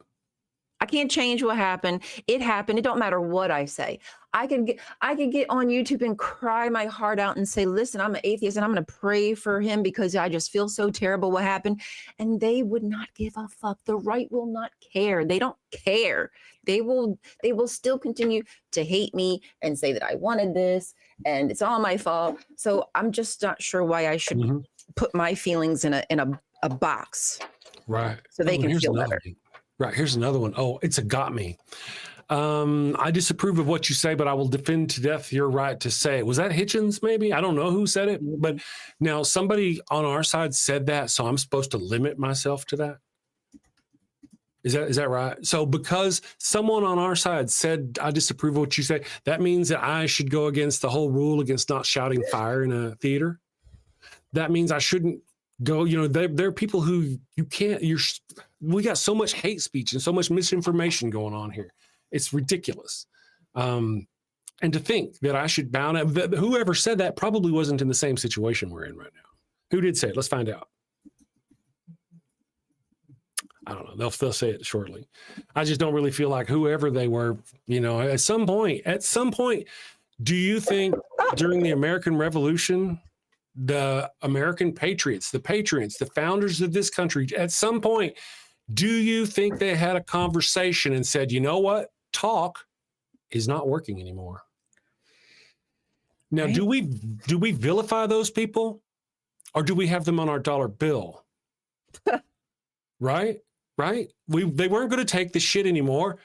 I can't change what happened. It happened. It don't matter what I say. I could get on YouTube and cry my heart out and say, listen, I'm an atheist and I'm going to pray for him because I just feel so terrible what happened. And they would not give a fuck. The right will not care. They don't care. They will still continue to hate me and say that I wanted this and it's all my fault. So I'm just not sure why I should put my feelings in a box. Right. So they can feel better. Right. Here's another one. Oh, it's a got me. I disapprove of what you say, but I will defend to death your right to say it. Was that Hitchens, maybe? I don't know who said it, but now somebody on our side said that, so I'm supposed to limit myself to that? Is that right? So because someone on our side said, I disapprove of what you say, that means that I should go against the whole rule against not shouting fire in a theater? That means I shouldn't go, there are people who we got so much hate speech and so much misinformation going on here. It's ridiculous. And to think that I should bow down, whoever said that probably wasn't in the same situation we're in right now. Who did say it? Let's find out. I don't know. They'll say it shortly. I just don't really feel like whoever they were, at some point, do you think during the American Revolution, the American patriots, the founders of this country, at some point, do you think they had a conversation and said, you know what? Talk is not working anymore. Now, right. do we vilify those people or do we have them on our dollar bill? Right? They weren't going to take the shit anymore.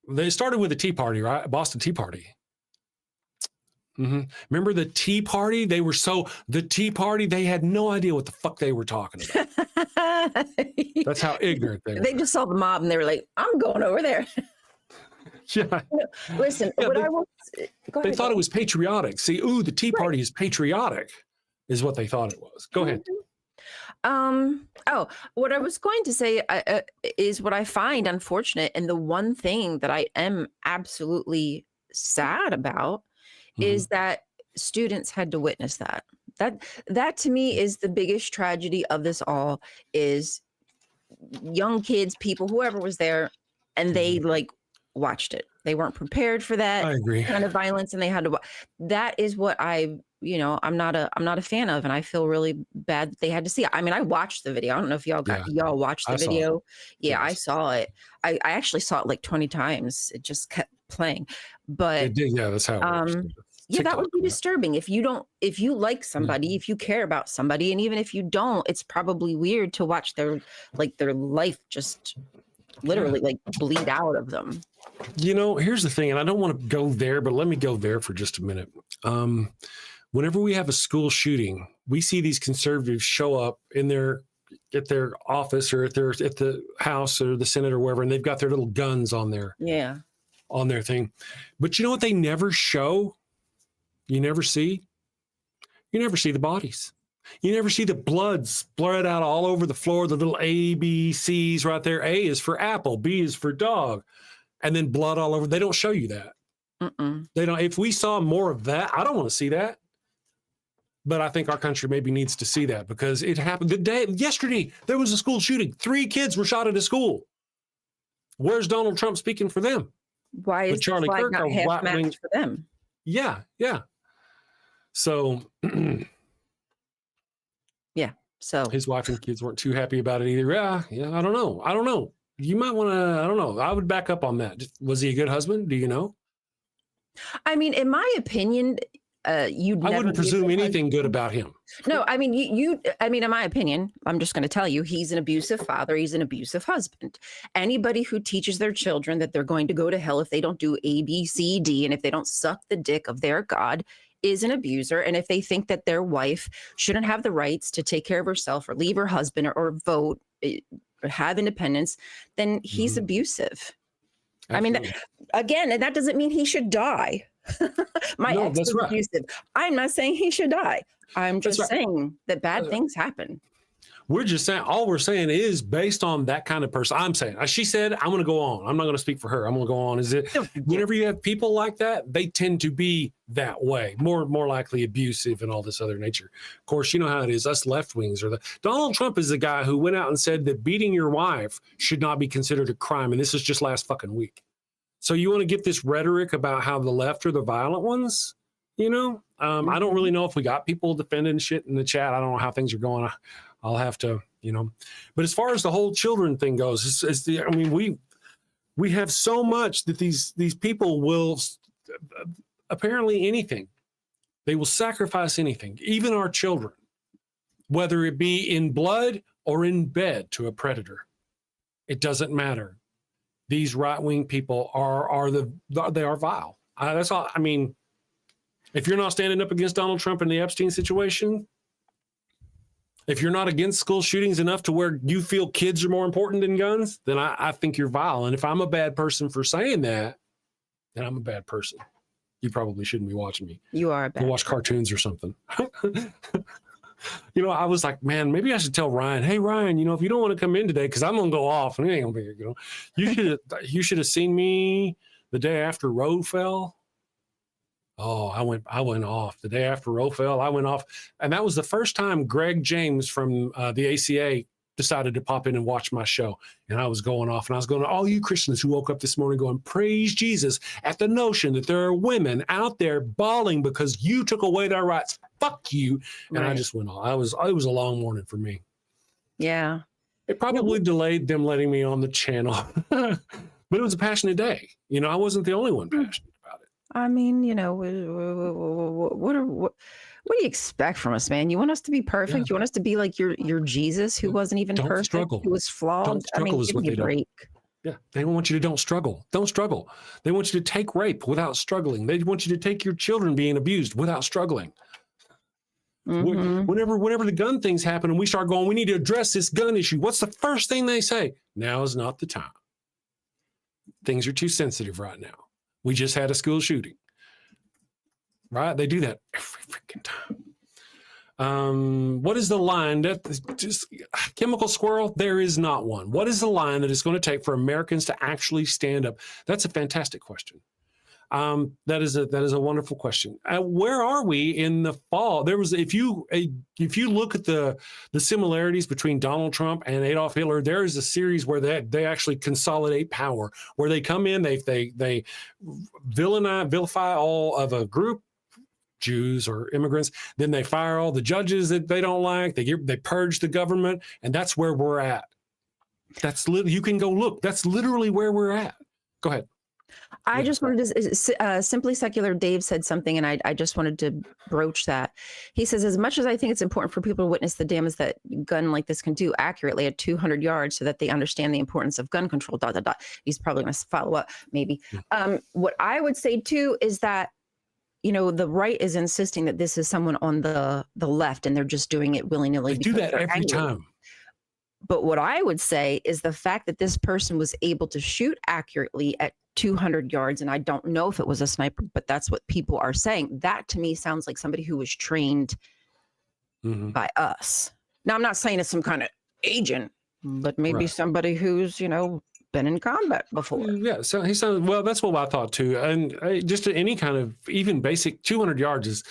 They started with the Tea Party, right? Boston Tea Party. Remember the Tea Party? The Tea Party, they had no idea what the fuck they were talking about. That's how ignorant they were. They just saw the mob and they were like, I'm going over there. Yeah. Listen, they thought it was patriotic. See, the Tea Party is patriotic, is what they thought it was. Go ahead. What I was going to say is what I find unfortunate, and the one thing that I am absolutely sad about is that students had to witness that. That to me is the biggest tragedy of this all, is young kids, people, whoever was there, and they watched it. They weren't prepared for that kind of violence, and they had to. That is what I'm not a fan of, and I feel really bad that they had to see it. I mean, I watched the video. I don't know if y'all watched the video. Yeah, yes. I saw it. I actually saw it like 20 times. It just kept playing. But it did, yeah, that's how it works. Yeah, that would be disturbing. If you like somebody, if you care about somebody, and even if you don't, it's probably weird to watch their life just literally bleed out of them. Here's the thing, and I don't want to go there, but let me go there for just a minute. Whenever we have a school shooting, we see these conservatives show up at their office or at the House or the Senate or wherever, and they've got their little guns on their thing. But you know what they never show? You never see the bodies. You never see the blood spread out all over the floor, the little A, B, C's right there. A is for apple, B is for dog, and then blood all over. They don't show you that. They don't. If we saw more of that, I don't want to see that. But I think our country maybe needs to see that, because it happened yesterday. There was a school shooting. 3 kids were shot at a school. Where's Donald Trump speaking for them? Why is Charlie Kirk not half matched for them? Yeah. So, so his wife and kids weren't too happy about it either. Yeah. I don't know. You might want to. I don't know. I would back up on that. Was he a good husband? Do you know? I mean, in my opinion, I wouldn't presume anything good about him. No, I mean, in my opinion, I'm just going to tell you, he's an abusive father. He's an abusive husband. Anybody who teaches their children that they're going to go to hell if they don't do A, B, C, D, and if they don't suck the dick of their God is an abuser, and if they think that their wife shouldn't have the rights to take care of herself or leave her husband or vote or have independence, then he's abusive. Absolutely. I mean, again, and that doesn't mean he should die. My ex is abusive. I'm not saying he should die. I'm just saying that bad things happen. We're just saying, all we're saying is based on that kind of person. I'm saying, she said, I'm going to go on. I'm not going to speak for her. I'm going to go on. Is it whenever you have people like that, they tend to be that way, more likely abusive and all this other nature. Of course, you know how it is. Us left wings Donald Trump is the guy who went out and said that beating your wife should not be considered a crime. And this is just last fucking week. So you want to get this rhetoric about how the left are the violent ones? You know, I don't really know if we got people defending shit in the chat. I don't know how things are going. I'll have to, you know, but as far as the whole children thing goes, I mean, we have so much that these people will apparently anything. They will sacrifice anything, even our children, whether it be in blood or in bed to a predator. It doesn't matter. These right-wing people they are vile. That's all. I mean, if you're not standing up against Donald Trump and the Epstein situation, if you're not against school shootings enough to where you feel kids are more important than guns, then I think you're vile. And if I'm a bad person for saying that, then I'm a bad person. You probably shouldn't be watching me. You are a bad person. Watch cartoons or something. You know, I was like, man, maybe I should tell Ryan, hey, Ryan, you know, if you don't want to come in today, because I'm going to go off and it ain't going to be here, you know, you should have seen me the day after Roe fell. Oh, I went off the day after Roe fell. I went off. And that was the first time Greg James from the ACA decided to pop in and watch my show. And I was going off, and I was going to all you Christians who woke up this morning going, praise Jesus at the notion that there are women out there bawling because you took away their rights. Fuck you. And I just went off. It was a long morning for me. Yeah. It probably delayed them letting me on the channel, but it was a passionate day. You know, I wasn't the only one passionate about it. I mean, you know, what do you expect from us, man? You want us to be perfect? Yeah. You want us to be like your Jesus, who wasn't even perfect, struggle. Who was flawed? Don't struggle. I mean, give me a break. Yeah, they don't want you to don't struggle. Don't struggle. They want you to take rape without struggling. They want you to take your children being abused without struggling. Whenever the gun things happen and we start going, we need to address this gun issue. What's the first thing they say? Now is not the time. Things are too sensitive right now. We just had a school shooting. Right? They do that every freaking time. What is the line that just chemical squirrel? There is not one. What is the line that it's going to take for Americans to actually stand up? That's a fantastic question. That is a wonderful question. Where are we in the fall? There was, if you look at the similarities between Donald Trump and Adolf Hitler, there is a series where they actually consolidate power, where they come in, they vilify all of a group, Jews or immigrants, then they fire all the judges that they don't like. They purge the government, and that's where we're at. You can go look. That's literally where we're at. Go ahead. I just wanted to, Simply Secular Dave said something, and I just wanted to broach that. He says, as much as I think it's important for people to witness the damage that gun like this can do accurately at 200 yards so that they understand the importance of gun control, ... He's probably going to follow up, maybe. What I would say, too, is that, you know, the right is insisting that this is someone on the left, and they're just doing it willy-nilly. They do that every time. But what I would say is the fact that this person was able to shoot accurately at 200 yards, and I don't know if it was a sniper, but that's what people are saying. That to me sounds like somebody who was trained by us. Now, I'm not saying it's some kind of agent, but maybe somebody who's, you know, been in combat before. Yeah, so he sounds, well, that's what I thought too. And just any kind of even basic 200 yards is,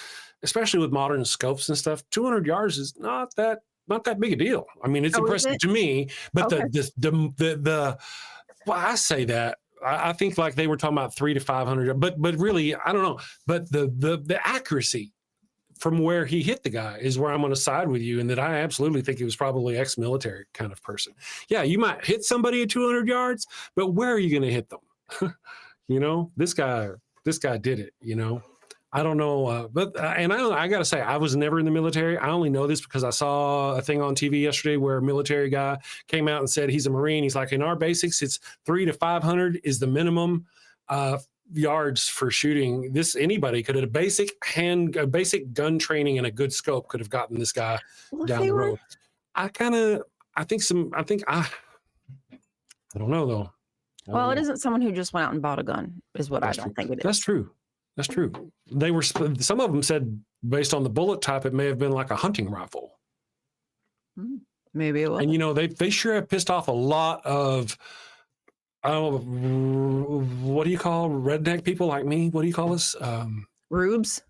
especially with modern scopes and stuff, 200 yards is not that big a deal. I mean, it's impressive to me, but well, I say that. I think like they were talking about 300 to 500, but really, I don't know. But the accuracy from where he hit the guy is where I'm going to side with you, and that I absolutely think he was probably ex-military kind of person. Yeah, you might hit somebody at 200 yards, but where are you going to hit them? You know, this guy did it. You know, I don't know, but I got to say, I was never in the military. I only know this because I saw a thing on TV yesterday where a military guy came out and said he's a Marine. He's like, in our basics, it's 300 to 500 is the minimum yards for shooting. Anybody could have a basic gun training and a good scope could have gotten this guy down the road. I don't know though. Well, it isn't someone who just went out and bought a gun, is what I don't think it is. That's true. That's true. Some of them said, based on the bullet type, it may have been like a hunting rifle. Maybe it was. And, they sure have pissed off a lot of, what do you call redneck people like me? What do you call us? Rubes?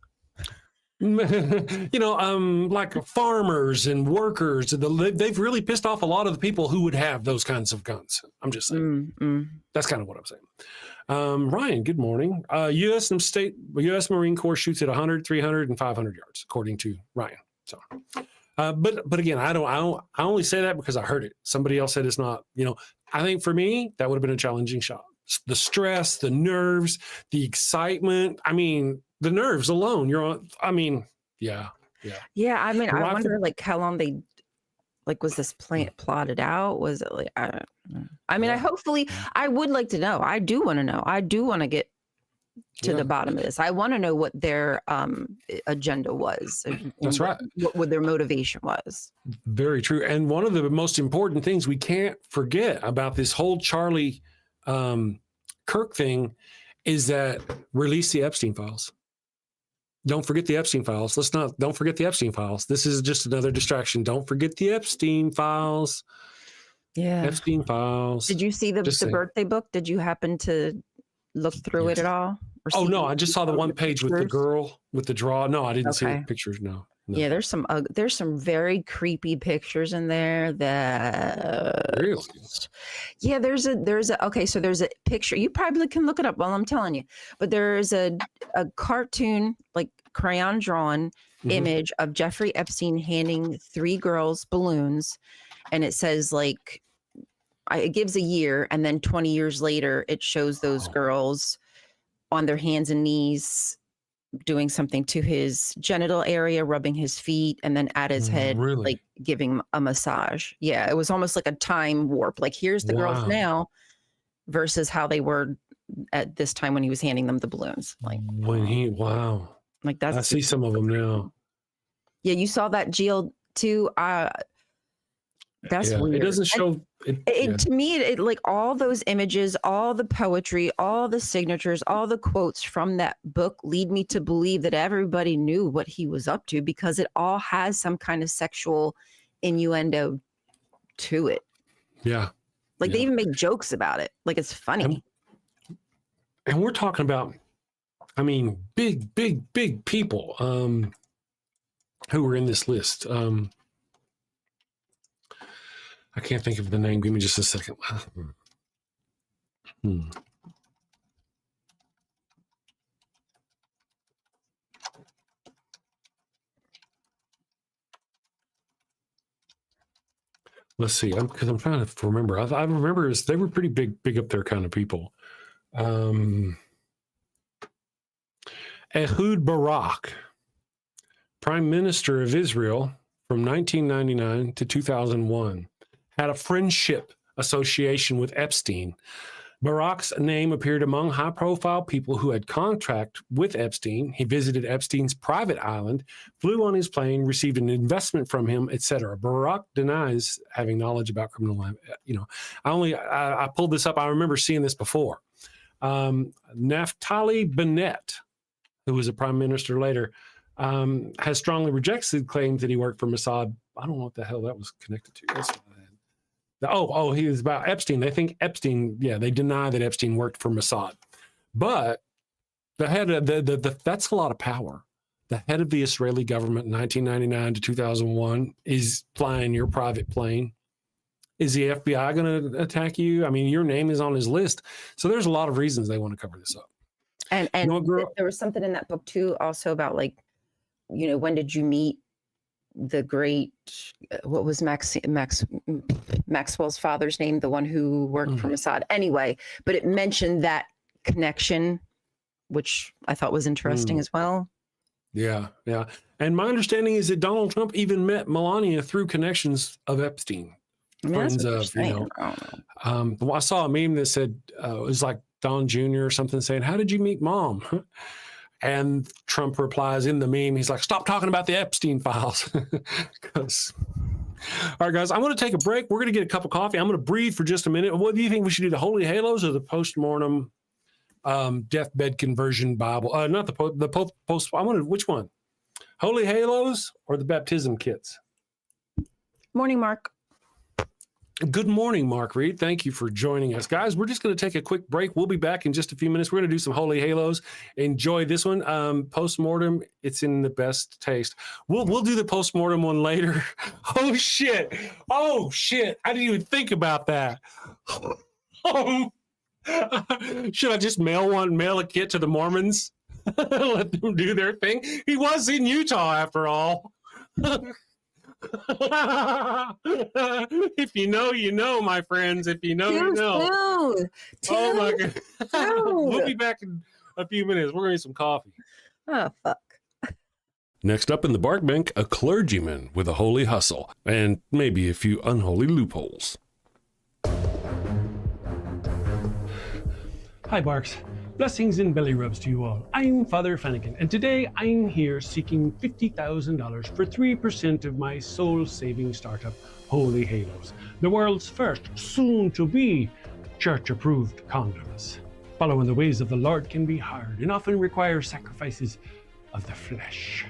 Like farmers and workers. They've really pissed off a lot of the people who would have those kinds of guns. I'm just saying. That's kind of what I'm saying. Ryan, good morning. U.S. Marine Corps shoots at 100, 300, and 500 yards, according to Ryan. So, but again, I only say that because I heard it. Somebody else said it's not. I think for me that would have been a challenging shot. The stress, the nerves, the excitement. I mean, the nerves alone. Yeah. I mean, I wonder how long they. Was this plotted out? Was it I don't know. I mean, I would like to know. I do want to know. I do want to get to the bottom of this. I want to know what their agenda was. That's right. What their motivation was. Very true. And one of the most important things we can't forget about this whole Charlie Kirk thing is that release the Epstein files. Don't forget the Epstein files. Don't forget the Epstein files. This is just another distraction. Don't forget the Epstein files. Yeah. Epstein files. Did you see the birthday book? Did you happen to look through it at all? No, I just saw the one page with the girl with the draw. No, I didn't see the pictures. No. Yeah, there's some very creepy pictures in there that really. Yeah, there's a picture. You probably can look it up while I'm telling you. But there's a cartoon, like crayon drawn image of Jeffrey Epstein handing 3 girls balloons, and it says it gives a year, and then 20 years later it shows those girls on their hands and knees doing something to his genital area, rubbing his feet, and then at his head, giving a massage. Yeah, it was almost like a time warp. Here's the girls now versus how they were at this time when he was handing them the balloons. That's. I see some of them now. Yeah, you saw that GL too. That's weird. It doesn't show. To me, it all those images, all the poetry, all the signatures, all the quotes from that book lead me to believe that everybody knew what he was up to, because it all has some kind of sexual innuendo to it. Yeah. They even make jokes about it. It's funny. And we're talking about, big people who were in this list. I can't think of the name. Give me just a second. Let's see. Because I'm trying to remember. I remember they were pretty big up there kind of people. Ehud Barak, Prime Minister of Israel from 1999 to 2001. Had a friendship association with Epstein. Barak's name appeared among high-profile people who had contact with Epstein. He visited Epstein's private island, flew on his plane, received an investment from him, etc. Barak denies having knowledge about criminal life. I pulled this up. I remember seeing this before. Naftali Bennett, who was a prime minister later, has strongly rejected claims that he worked for Mossad. I don't know what the hell that was connected to. He was about Epstein. They think Epstein, they deny that Epstein worked for Mossad. But the head of that's a lot of power. The head of the Israeli government in 1999 to 2001 is flying your private plane. Is the FBI going to attack you? Your name is on his list. So there's a lot of reasons they want to cover this up. And there was something in that book too, also about when did you meet the great, what was Maxwell's father's name, the one who worked for Mossad anyway, but it mentioned that connection, which I thought was interesting as well. Yeah. And my understanding is that Donald Trump even met Melania through connections of Epstein. Friends of, I saw a meme that said, it was like Don Jr. or something saying, "How did you meet Mom?" And Trump replies in the meme, he's like, "Stop talking about the Epstein files." All right, guys, I'm going to take a break. We're going to get a cup of coffee. I'm going to breathe for just a minute. What do you think we should do, the Holy Halos or the postmortem deathbed conversion Bible? Not the post. I wanted which one? Holy Halos or the baptism kits? Morning, Mark. Good morning, Mark Reed. Thank you for joining us. Guys, we're just going to take a quick break. We'll be back in just a few minutes. We're going to do some Holy Halos. Enjoy this one. Postmortem, it's in the best taste. We'll do the postmortem one later. Oh, shit. I didn't even think about that. Should I just mail a kit to the Mormons? Let them do their thing? He was in Utah, after all. If you know, you know, my friends. If you know, you know. Oh my God. We'll be back in a few minutes. We're going to need some coffee. Oh, fuck. Next up in the bark bank, a clergyman with a holy hustle and maybe a few unholy loopholes. Hi, Barks. Blessings and belly rubs to you all. I'm Father Flanagan, and today I'm here seeking $50,000 for 3% of my soul-saving startup, Holy Halos, the world's first, soon-to-be, church-approved condoms. Following the ways of the Lord can be hard and often require sacrifices of the flesh.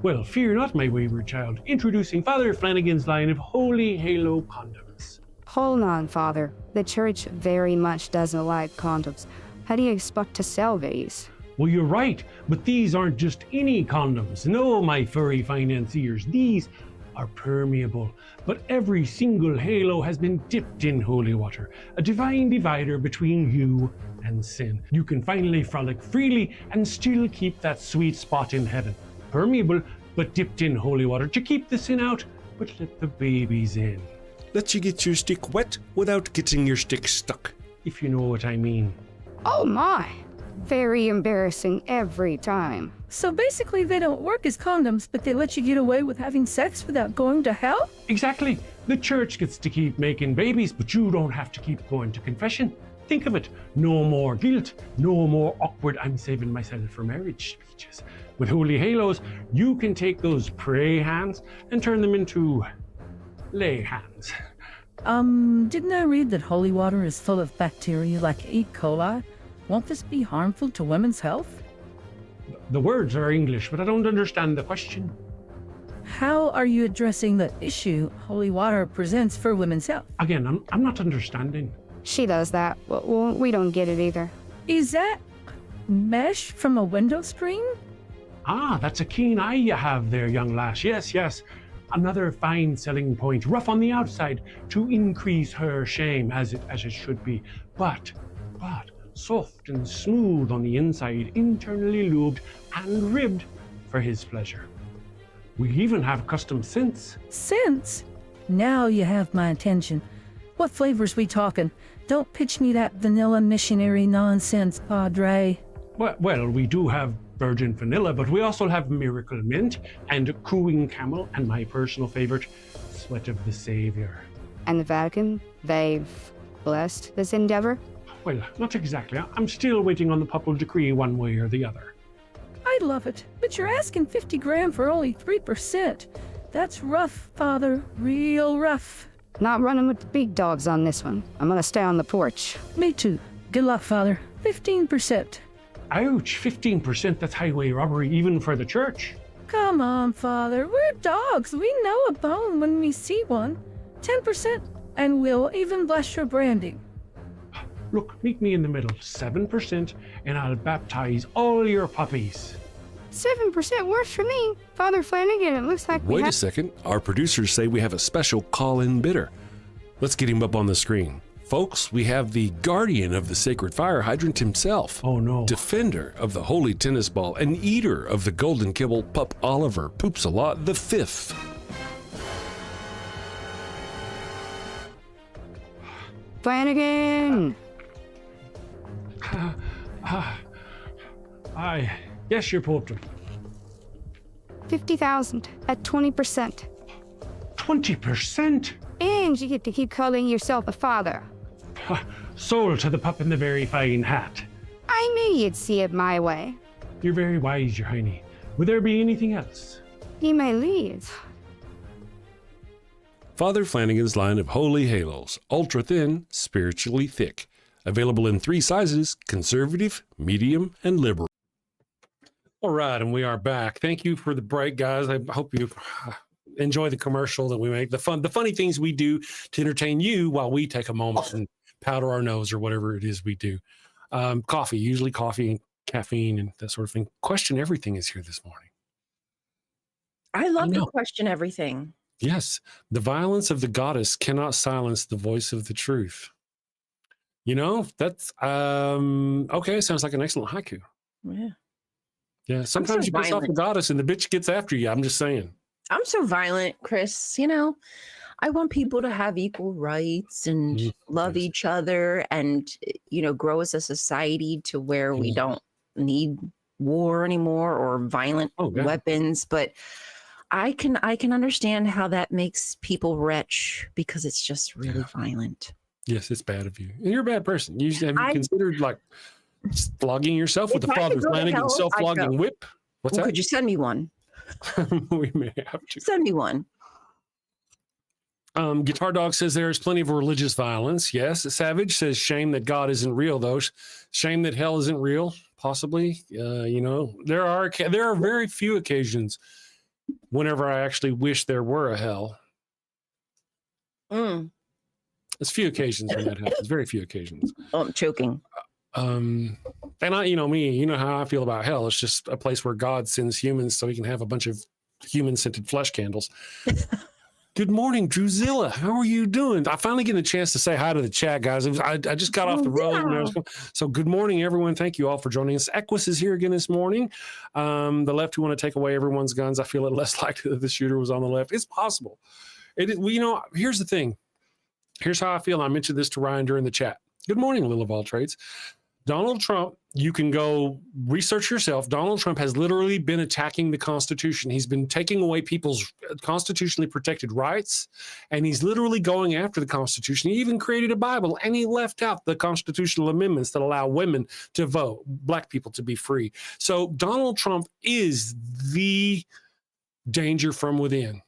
Well, fear not, my wayward child. Introducing Father Flanagan's line of Holy Halo condoms. Hold on, Father. The church very much doesn't like condoms. How do you expect to sell these? Well, you're right, but these aren't just any condoms. No, my furry financiers, these are permeable. But every single halo has been dipped in holy water, a divine divider between you and sin. You can finally frolic freely and still keep that sweet spot in heaven. Permeable, but dipped in holy water to keep the sin out, but let the babies in. Let you get your stick wet without getting your stick stuck. If you know what I mean. Oh my! Very embarrassing every time. So basically they don't work as condoms, but they let you get away with having sex without going to hell? Exactly. The church gets to keep making babies, but you don't have to keep going to confession. Think of it. No more guilt. No more awkward "I'm saving myself for marriage" speeches. With Holy Halos, you can take those pray hands and turn them into lay hands. Didn't I read that holy water is full of bacteria like E. coli? Won't this be harmful to women's health? The words are English, but I don't understand the question. How are you addressing the issue holy water presents for women's health? Again, I'm not understanding. She does that. Well, we don't get it either. Is that mesh from a window screen? Ah, that's a keen eye you have there, young lass. Yes. Another fine selling point, rough on the outside to increase her shame, as it should be, but soft and smooth on the inside, internally lubed and ribbed for his pleasure. We even have custom scents. Scents? Now you have my attention. What flavors we talking? Don't pitch me that vanilla missionary nonsense, Padre. Well, we do have virgin vanilla, but we also have miracle mint and cooing camel, and my personal favorite, sweat of the Savior. And the Vatican, they've blessed this endeavor? Well, not exactly. I'm still waiting on the papal decree one way or the other. I love it, but you're asking 50 grand for only 3%. That's rough, Father, real rough. Not running with the big dogs on this one. I'm gonna stay on the porch. Me too. Good luck, Father. 15%. Ouch, 15%, that's highway robbery even for the church. Come on, Father. We're dogs. We know a bone when we see one. 10%, and we'll even bless your branding. Look, meet me in the middle. 7%, and I'll baptize all your puppies. 7% works for me. Father Flanagan, it looks like Wait a second. Our producers say we have a special call-in bidder. Let's get him up on the screen. Folks, we have the guardian of the sacred fire hydrant himself. Oh no. Defender of the holy tennis ball and eater of the golden kibble, Pup Oliver Poops a Lot the Fifth. Flanagan! Yes, your Popedom. 50,000 at 20%. 20%? And you get to keep calling yourself a father. Sold to the pup in the very fine hat. I knew you'd see it my way. You're very wise, Your Hiney. Would there be anything else? He may leave. Father Flanagan's line of holy halos, ultra thin, spiritually thick. Available in 3 sizes: conservative, medium, and liberal. All right, and we are back. Thank you for the break, guys. I hope you enjoy the commercial that we make, the funny things we do to entertain you while we take a moment and powder our nose or whatever it is we do. Usually coffee and caffeine and that sort of thing. Question Everything is here this morning. I love to question everything. Yes, the violence of the goddess cannot silence the voice of the truth. You know, that's okay. Sounds like an excellent haiku. Yeah. Yeah. Sometimes you piss off the goddess and the bitch gets after you. I'm just saying. I'm so violent, Chris. You know, I want people to have equal rights and love each other and, you know, grow as a society to where we don't need war anymore or violent weapons. But I can understand how that makes people retch because it's just really violent. Yes, it's bad of you. And you're a bad person. Have you considered like flogging yourself with the Father Flanagan self-flogging whip? What's that? Could you send me one? We may have to. Send me one. Guitar Dog says there's plenty of religious violence. Yes. Savage says shame that God isn't real, though. Shame that hell isn't real. Possibly. You know, there are very few occasions whenever I actually wish there were a hell. There's few occasions when that happens. Very few occasions. Oh, I'm choking. And I, you know me, you know how I feel about hell. It's just a place where God sends humans so he can have a bunch of human-scented flesh candles. Good morning, Druzilla. How are you doing? I finally get a chance to say hi to the chat, guys. I just got off the road. So good morning, everyone. Thank you all for joining us. Equus is here again this morning. The left who want to take away everyone's guns. I feel it less likely that the shooter was on the left. It's possible. You know, here's the thing. Here's how I feel. I mentioned this to Ryan during the chat. Good morning, Lil of all trades. Donald Trump, you can go research yourself. Donald Trump has literally been attacking the Constitution. He's been taking away people's constitutionally protected rights, and he's literally going after the Constitution. He even created a Bible, and he left out the constitutional amendments that allow women to vote, black people to be free. So Donald Trump is the danger from within.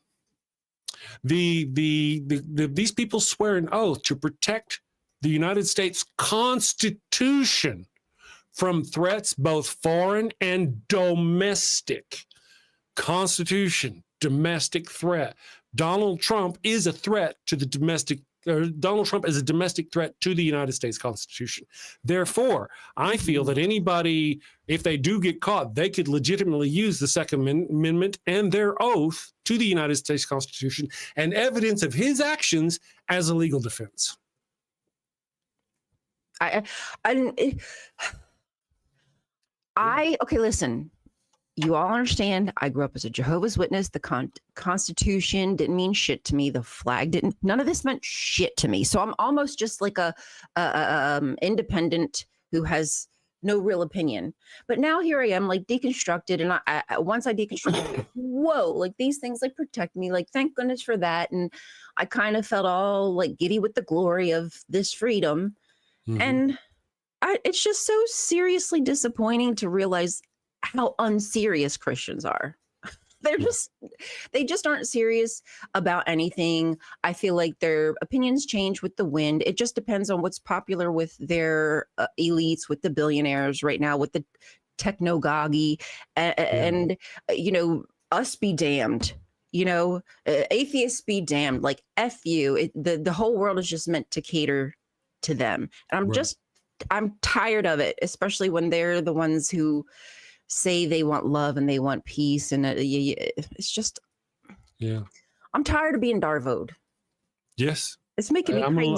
These people swear an oath to protect the United States Constitution from threats, both foreign and domestic. Constitution, domestic threat. Donald Trump is a threat to the domestic. Donald Trump is a domestic threat to the United States Constitution. Therefore, I feel that anybody, if they do get caught, they could legitimately use the Second Amendment and their oath to the United States Constitution and evidence of his actions as a legal defense. Okay, listen. You all understand, I grew up as a Jehovah's Witness. The Constitution didn't mean shit to me. The flag didn't. None of this meant shit to me. So I'm almost just like a independent who has no real opinion. But now here I am, like deconstructed, and I once I deconstructed, whoa, like these things like protect me. Like thank goodness for that. And I kind of felt all like giddy with the glory of this freedom. And it's just so seriously disappointing to realize how unserious Christians are. They just aren't serious about anything. I feel like their opinions change with the wind. It just depends on what's popular with their elites, with the billionaires right now, with the technogogy, and you know, us be damned. You know, atheists be damned. Like F you. The whole world is just meant to cater to them, and I'm tired of it, especially when they're the ones who say they want love and they want peace, and it's just, I'm tired of being Darvoed. Yes, it's making me crazy.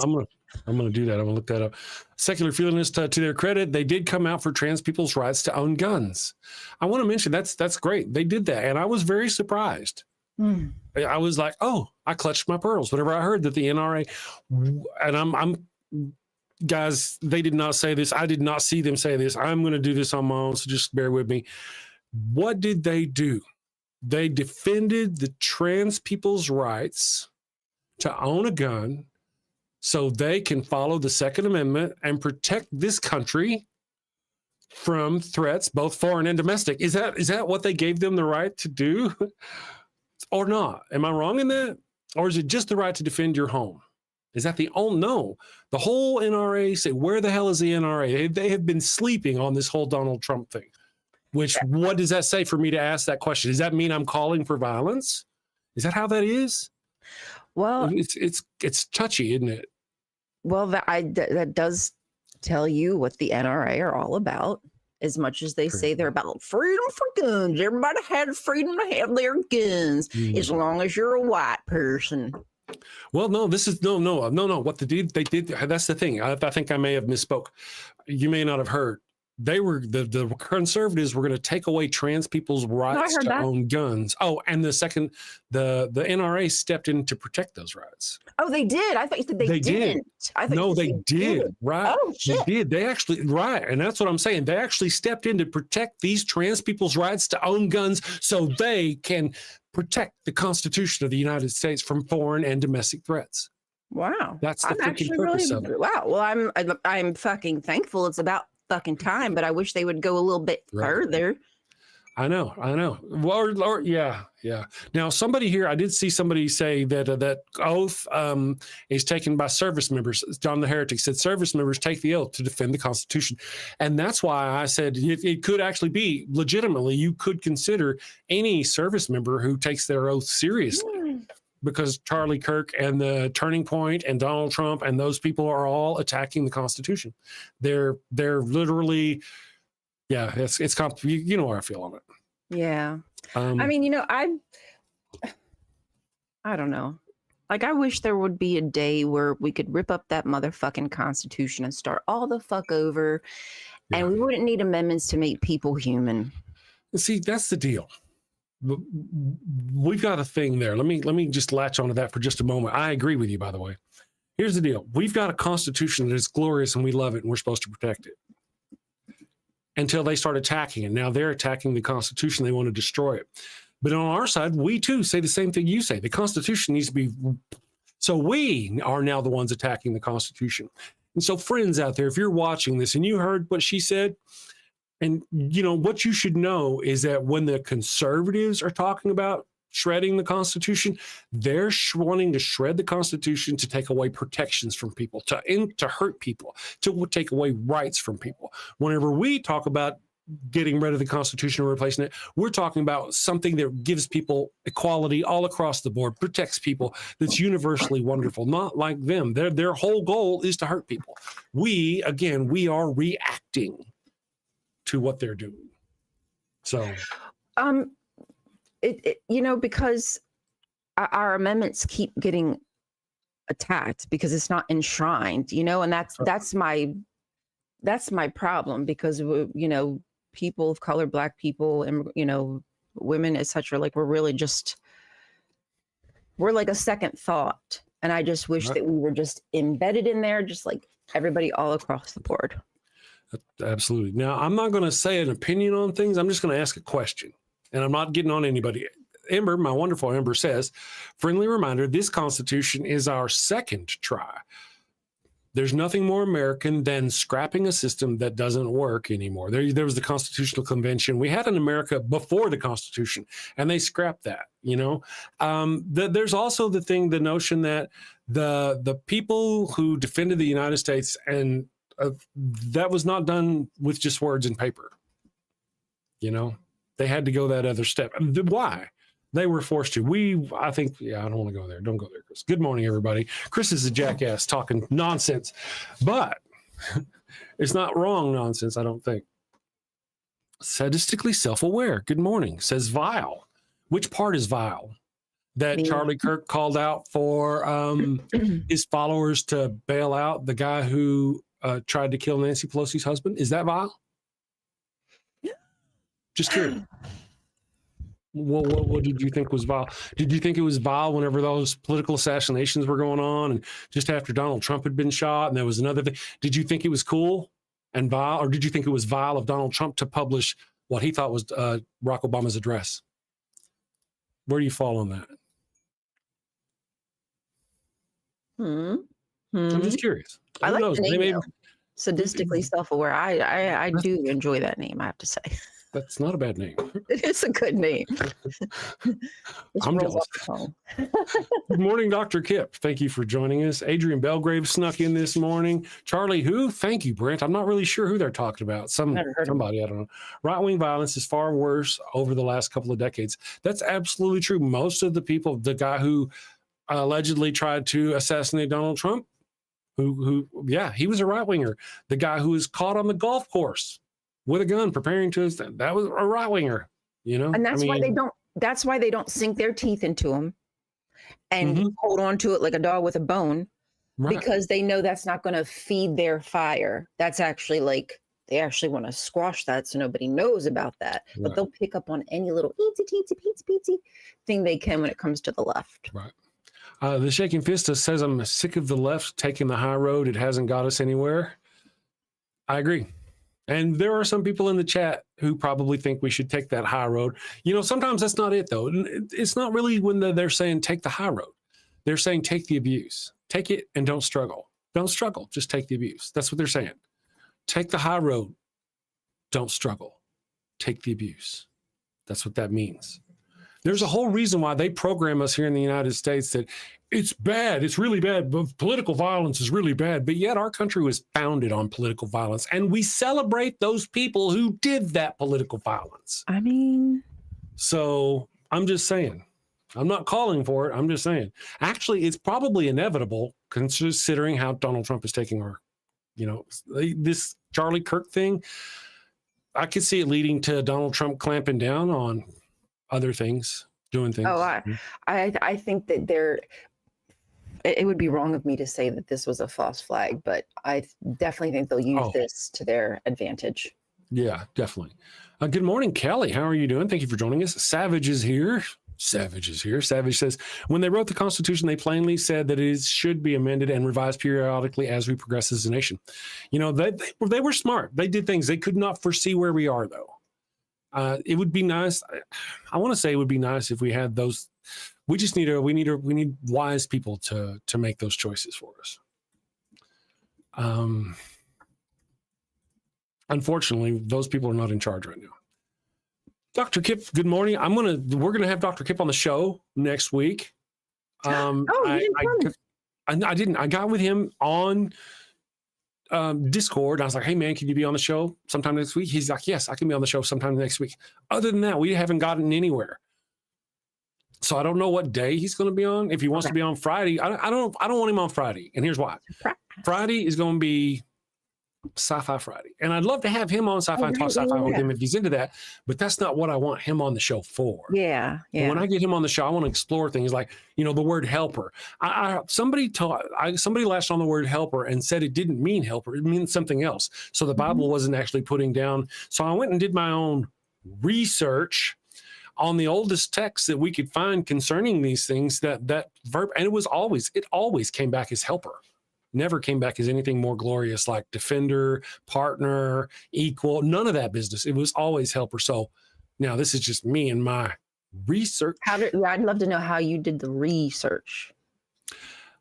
I'm gonna do that. I'm gonna look that up. Secular Feelingist, to their credit, they did come out for trans people's rights to own guns. I want to mention that's great. They did that, and I was very surprised. I was like, oh, I clutched my pearls whenever I heard that the NRA, and I'm guys, they did not say this. I did not see them say this. I'm going to do this on my own, so just bear with me. What did they do? They defended the trans people's rights to own a gun, so they can follow the Second Amendment and protect this country from threats, both foreign and domestic. Is that what they gave them the right to do or not? Am I wrong in that? Or is it just the right to defend your home? Is that the only? No, the whole NRA say, where the hell is the NRA? They have been sleeping on this whole Donald Trump thing, which what does that say for me to ask that question? Does that mean I'm calling for violence? Is that how that is? Well, it's touchy, isn't it? well, that does tell you what the NRA are all about. As much as they say they're about freedom for guns, everybody has freedom to have their guns, as long as you're a white person. Well, no, this is no. What they did, that's the thing. I think I may have misspoke. You may not have heard. They were the conservatives were going to take away trans people's rights to own guns. Oh, and the NRA stepped in to protect those rights. Oh, they did. I thought you said they didn't. No, they did. Right? Oh, shit. They did. They actually and that's what I'm saying. They actually stepped in to protect these trans people's rights to own guns, so they can protect the Constitution of the United States from foreign and domestic threats. Wow, that's the freaking purpose of it. Wow. Well, I'm fucking thankful. It's about fucking time, but I wish they would go a little bit further. I know. Well, yeah. Now, somebody here, I did see somebody say that that oath is taken by service members. John the Heretic said service members take the oath to defend the Constitution. And that's why I said it could actually be legitimately, you could consider any service member who takes their oath seriously. Because Charlie Kirk and the Turning Point and Donald Trump and those people are all attacking the Constitution. They're literally, it's you know where I feel on it. Yeah. I mean, I don't know. Like, I wish there would be a day where we could rip up that motherfucking Constitution and start all the fuck over, and we wouldn't need amendments to make people human. See, that's the deal. We've got a thing there. Let me just latch onto that for just a moment. I agree with you, by the way. Here's the deal. We've got a Constitution that is glorious and we love it and we're supposed to protect it. Until they start attacking it. Now they're attacking the Constitution. They want to destroy it. But on our side, we too say the same thing you say. The Constitution needs to be... So we are now the ones attacking the Constitution. And so friends out there, if you're watching this and you heard what she said, and, what you should know is that when the conservatives are talking about shredding the Constitution, they're wanting to shred the Constitution to take away protections from people, to hurt people, to take away rights from people. Whenever we talk about getting rid of the Constitution or replacing it, we're talking about something that gives people equality all across the board, protects people, that's universally wonderful, not like them. Their whole goal is to hurt people. We are reacting to what they're doing. So because our amendments keep getting attacked because it's not enshrined, and that's my problem, because people of color, Black people, and women, etc., like we're like a second thought, and I just wish that we were just embedded in there, just like everybody all across the board. Absolutely. Now, I'm not going to say an opinion on things. I'm just going to ask a question, and I'm not getting on anybody. Ember, my wonderful Ember, says, friendly reminder, this Constitution is our second try. There's nothing more American than scrapping a system that doesn't work anymore. There was the Constitutional Convention. We had in America before the Constitution, and they scrapped that, There's also the notion that the people who defended the United States and that was not done with just words and paper. They had to go that other step. Why? They were forced to. I think, I don't want to go there. Don't go there, Chris. Good morning, everybody. Chris is a jackass talking nonsense, but it's not wrong nonsense, I don't think. Sadistically self-aware. Good morning. Says vile. Which part is vile? That Charlie Kirk called out for his followers to bail out the guy who tried to kill Nancy Pelosi's husband. Is that vile? Just curious. What did you think was vile? Did you think it was vile whenever those political assassinations were going on and just after Donald Trump had been shot and there was another thing? Did you think it was cool and vile, or did you think it was vile of Donald Trump to publish what he thought was Barack Obama's address? Where do you fall on that? I'm just curious. I Who like knows? the They name, may- though. Sadistically self-aware. I do enjoy that name, I have to say. That's not a bad name. It is a good name. Just I'm rolls jealous. off the tongue. Good morning, Dr. Kip. Thank you for joining us. Adrian Belgrave snuck in this morning. Charlie, who? Thank you, Brent. I'm not really sure who they're talking about. Never heard of Somebody, I don't know. Right-wing violence is far worse over the last couple of decades. That's absolutely true. Most of the people, the guy who allegedly tried to assassinate Donald Trump, yeah, he was a right-winger. The guy who was caught on the golf course with a gun preparing to, that was a right-winger, you know? And that's why they don't sink their teeth into them and hold on to it like a dog with a bone, Right. because they know that's not going to feed their fire. That's actually like, they actually want to squash that so nobody knows about that. But Right. they'll pick up on any little teensy thing they can when it comes to the left. Right. The Shaking Fist says, I'm sick of the left taking the high road. It hasn't got us anywhere. I agree. And there are some people in the chat who probably think we should take that high road. You know, sometimes that's not it, though. It's not really when they're saying take the high road. They're saying take the abuse. Take it and don't struggle. Don't struggle. Just take the abuse. That's what they're saying. Take the high road. Don't struggle. Take the abuse. That's what that means. There's a whole reason why they program us here in the United States that it's bad. It's really bad. But political violence is really bad. But yet our country was founded on political violence. And we celebrate those people who did that political violence. I mean, So I'm just saying. I'm not calling for it. I'm just saying. Actually, it's probably inevitable considering how Donald Trump is taking our, you know, this Charlie Kirk thing. I could see it leading to Donald Trump clamping down on other things, doing things. oh, I think that it would be wrong of me to say that this was a false flag, but I definitely think they'll use this to their advantage. Yeah, definitely. Good morning, Kelly. How are you doing? Thank you for joining us. Savage is here. Savage is here. Savage says, when they wrote the Constitution, they plainly said that it should be amended and revised periodically as we progress as a nation. You know, they were smart. They did things. They could not foresee where we are, though. It would be nice. I want to say it would be nice if we had those. We just need we need wise people to make those choices for us. Unfortunately, those people are not in charge right now. Dr. Kip, good morning. We're gonna have Dr. Kip on the show next week. I didn't. I got with him on Discord. I was like, hey man, can you be on the show sometime next week? He's like, yes, I can be on the show sometime next week. Other than that, we haven't gotten anywhere. So I don't know what day he's going to be on. If he wants to be on Friday, I don't want him on Friday. And here's why. Friday is going to be Sci-Fi Friday. And I'd love to have him on Sci-Fi and talk sci-fi with him if he's into that. But that's not what I want him on the show for. Yeah. And when I get him on the show, I want to explore things like, you know, the word helper. Somebody latched on the word helper and said it didn't mean helper. It means something else. So the Bible wasn't actually putting down. So I went and did my own research on the oldest text that we could find concerning these things, that verb. And it always came back as helper. Never came back as anything more glorious like defender, partner, equal, none of that business. It was always helper. So now this is just me and my research. I'd love to know how you did the research.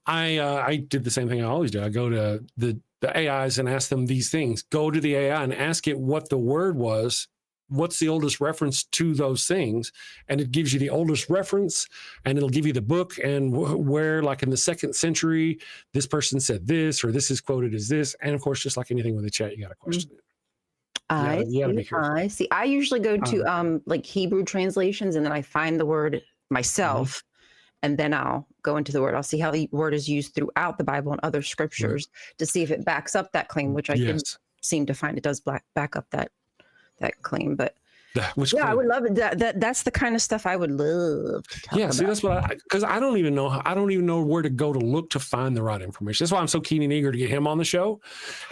I did the same thing I always do. I go to the AIs and ask them these things. Go to the AI and ask it what the word was. What's the oldest reference to those things? And it gives you the oldest reference, and it'll give you the book and where, like in the 2nd century, this person said this, or this is quoted as this. And of course, just like anything with a chat, you got to question it. I see. I usually go to like Hebrew translations, and then I find the word myself, and then I'll go into the word. I'll see how the word is used throughout the Bible and other scriptures to see if it backs up that claim, which I can seem to find it does back up that claim. But I would love it. That's the kind of stuff I would love to talk about. See, that's what because I don't even know where to go to look to find the right information. That's why I'm so keen and eager to get him on the show.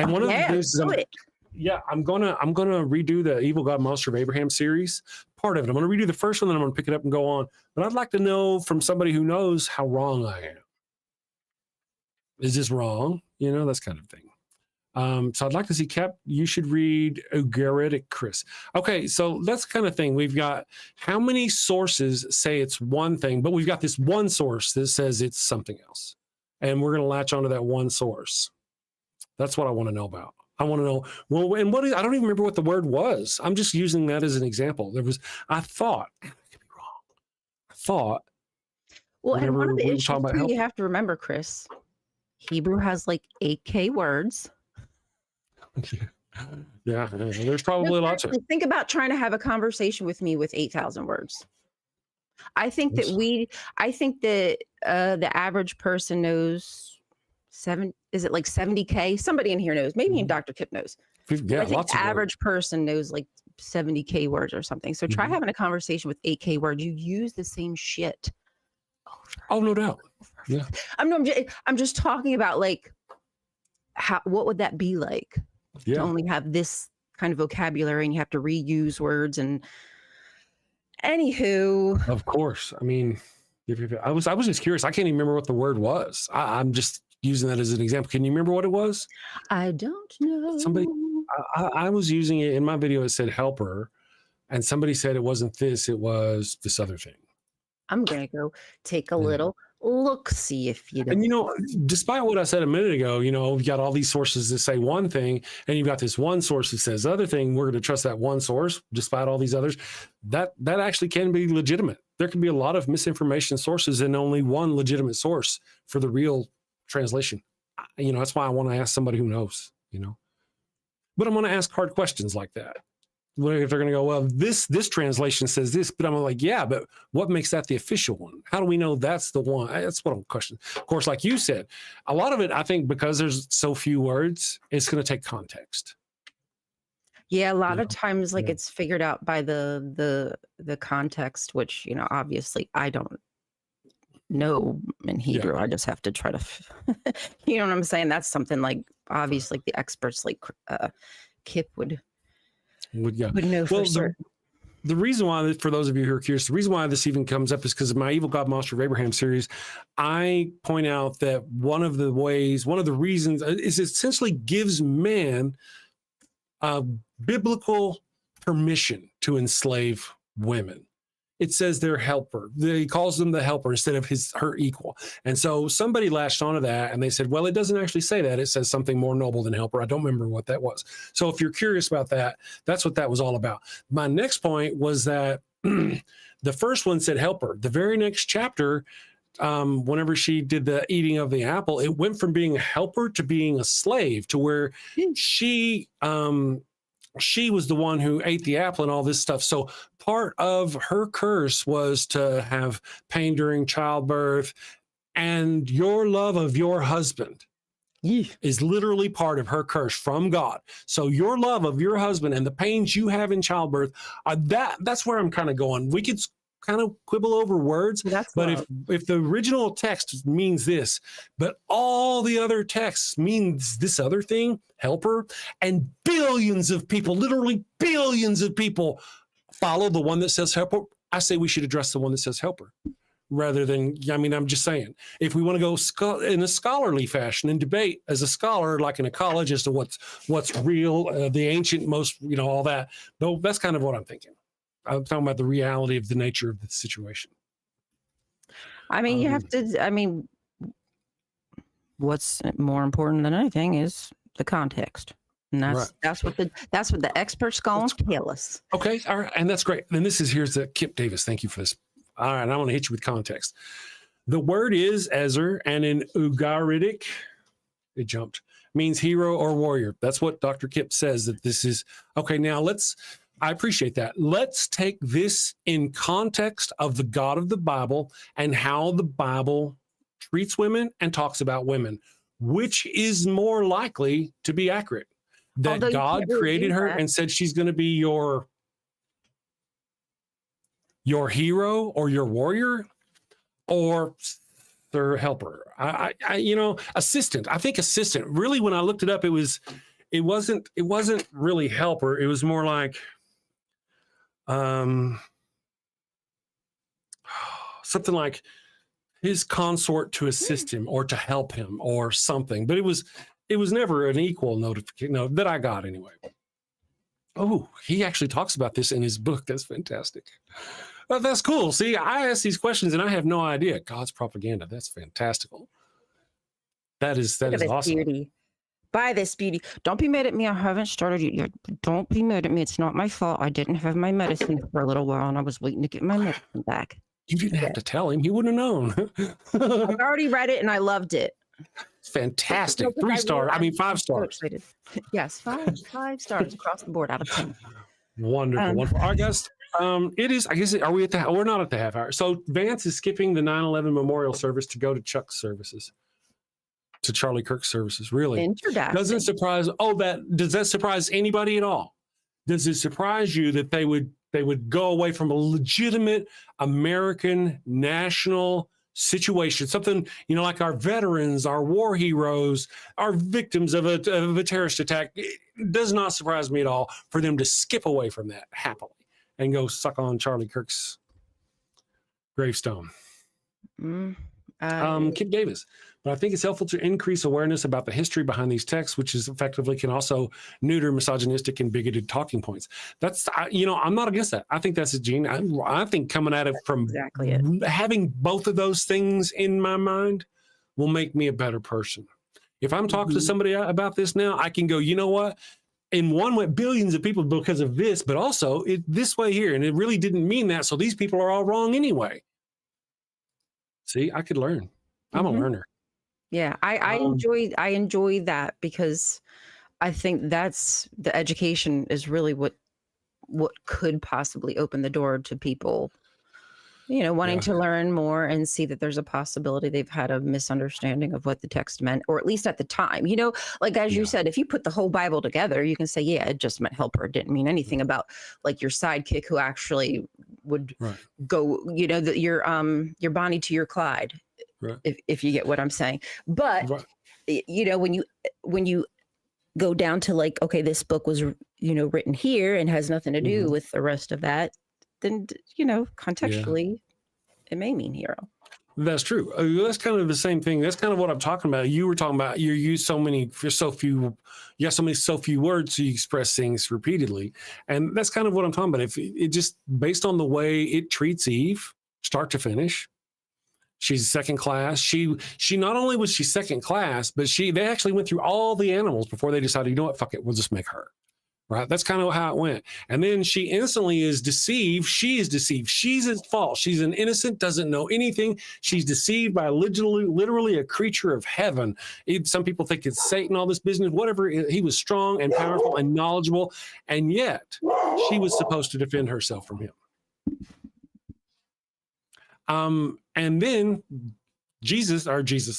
And one of the things is I'm gonna redo the Evil God Monster of Abraham series. Part of it. I'm gonna redo the first one, then I'm gonna pick it up and go on. But I'd like to know from somebody who knows how wrong I am. Is this wrong? You know, that kind of thing. So I'd like to see you should read Ugaritic Chris. Okay, so that's the kind of thing. We've got how many sources say it's one thing, but we've got this one source that says it's something else. and we're going to latch onto that one source. That's what I want to know about. I want to know, well, and what is, I don't even remember what the word was. I'm just using that as an example. I thought, I could be wrong. I thought. Well, and one of the we were issues talking about too, help. you have to remember, Chris, Hebrew has like 8K words. Yeah, there's probably a lot to it. Think about trying to have a conversation with me with 8,000 words. I think that the average person knows is it like 70K? Somebody in here knows. Maybe even Dr. Kip knows. Yeah, I think lots the of average person knows like 70K words or something. So try having a conversation with 8K words. You use the same shit. Oh, no doubt. Yeah. I'm just talking about like what would that be like to only have this kind of vocabulary and you have to reuse words and anywho. Of course. I mean, I was just curious. I can't even remember what the word was. I'm just using that as an example. Can you remember what it was? I don't know. Somebody, I was using it in my video. It said helper, and somebody said it wasn't this. It was this other thing. I'm gonna go take a little look, see if you. And despite what I said a minute ago, you've got all these sources that say one thing, and you've got this one source that says the other thing. We're going to trust that one source, despite all these others. That actually can be legitimate. There can be a lot of misinformation sources and only one legitimate source for the real translation. That's why I want to ask somebody who knows. But I'm going to ask hard questions like that. If they're going to go, well, this translation says this, but I'm like, yeah, but what makes that the official one? How do we know that's the one? That's what I'm questioning. Of course, like you said, a lot of it, I think, because there's so few words, it's going to take context. Yeah, a lot of times, like it's figured out by the context, which obviously I don't know in Hebrew. I just have to try to, you know what I'm saying? That's something like obviously the experts like Kip would know for sure. The reason why, for those of you who are curious, the reason why this even comes up is because of my Evil God Monster of Abraham series. I point out that one of the reasons is it essentially gives man biblical permission to enslave women. It says they're helper. He calls them the helper instead of her equal. And so somebody latched onto that and they said, well, it doesn't actually say that. It says something more noble than helper. I don't remember what that was. So if you're curious about that, that's what that was all about. My next point was that the first one said helper. The very next chapter, whenever she did the eating of the apple, it went from being a helper to being a slave, to where she was the one who ate the apple and all this stuff. So part of her curse was to have pain during childbirth, and your love of your husband is literally part of her curse from God. So your love of your husband and the pains you have in childbirth, that's where I'm kind of going. We could kind of quibble over words, but if the original text means this, but all the other texts means this other thing, helper, and billions of people, literally billions of people follow the one that says helper, I say we should address the one that says helper rather than, I'm just saying, if we want to go in a scholarly fashion and debate as a scholar, like in a college, as to what's real, the ancient, most, all that, though, that's kind of what I'm thinking. I'm talking about the reality of the nature of the situation. You have to, what's more important than anything is the context. And that's what the experts going to tell us. Okay. All right. And that's great. And here's the Kip Davis. Thank you for this. All right. And I want to hit you with context. The word is Ezer, and in Ugaritic, it jumped, means hero or warrior. That's what Dr. Kip says that this is. Okay. Now I appreciate that. Let's take this in context of the God of the Bible and how the Bible treats women and talks about women. Which is more likely to be accurate? That God created her and said she's going to be your hero or your warrior, or their helper. Assistant. I think assistant. Really, when I looked it up, it wasn't really helper. It was more like something like his consort to assist him or to help him or something. But it was never an equal notification that I got anyway. Oh, he actually talks about this in his book. That's fantastic. That's cool. See, I ask these questions and I have no idea. God's propaganda. That's fantastical. That is awesome. Beauty. Buy this beauty. Don't be mad at me. I haven't started it yet. Don't be mad at me. It's not my fault. I didn't have my medicine for a little while, and I was waiting to get my medicine back. You didn't have to tell him. He wouldn't have known. I've already read it, and I loved it. Fantastic. 3 stars. I mean, 5 stars. Yes, 5 stars across the board out of 10. Wonderful. Wonderful. All right, guys. It is, I guess, are we at the, we're not at the half hour. So Vance is skipping the 9/11 memorial service to go to Chuck's services, to Charlie Kirk's services. Really? Introduction. Doesn't surprise, does that surprise anybody at all? Does it surprise you that they would go away from a legitimate American national situation, something, like our veterans, our war heroes, our victims of a terrorist attack? It does not surprise me at all for them to skip away from that happily and go suck on Charlie Kirk's gravestone. Kip Davis. But I think it's helpful to increase awareness about the history behind these texts, which is effectively can also neuter misogynistic and bigoted talking points. That's, I'm not against that. I think that's a gene. I think coming at it from exactly it. Having both of those things in my mind will make me a better person. If I'm talking to somebody about this now, I can go, you know what? In one way, billions of people because of this, but also this way here. And it really didn't mean that. So these people are all wrong anyway. See, I could learn. I'm a learner. Yeah, I enjoy that, because I think that's the education is really what could possibly open the door to people, wanting to learn more and see that there's a possibility they've had a misunderstanding of what the text meant, or at least at the time. Like as you said, if you put the whole Bible together, you can say, yeah, it just meant helper. It didn't mean anything about like your sidekick who actually would go, your Bonnie to your Clyde. Right. If you get what I'm saying. But when you go down to like, okay, this book was written here and has nothing to do with the rest of that, then contextually it may mean hero. That's true. That's kind of the same thing. That's kind of what I'm talking about. You were talking about you use so few words to express things repeatedly, and that's kind of what I'm talking about. If it just based on the way it treats Eve, start to finish. She's second class. She not only was she second class, but they actually went through all the animals before they decided, you know what, fuck it, we'll just make her. Right? That's kind of how it went. And then she instantly is deceived. She is deceived. She's at fault. She's an innocent, doesn't know anything. She's deceived by literally a creature of heaven. Some people think it's Satan, all this business, whatever. He was strong and powerful and knowledgeable. And yet she was supposed to defend herself from him. And then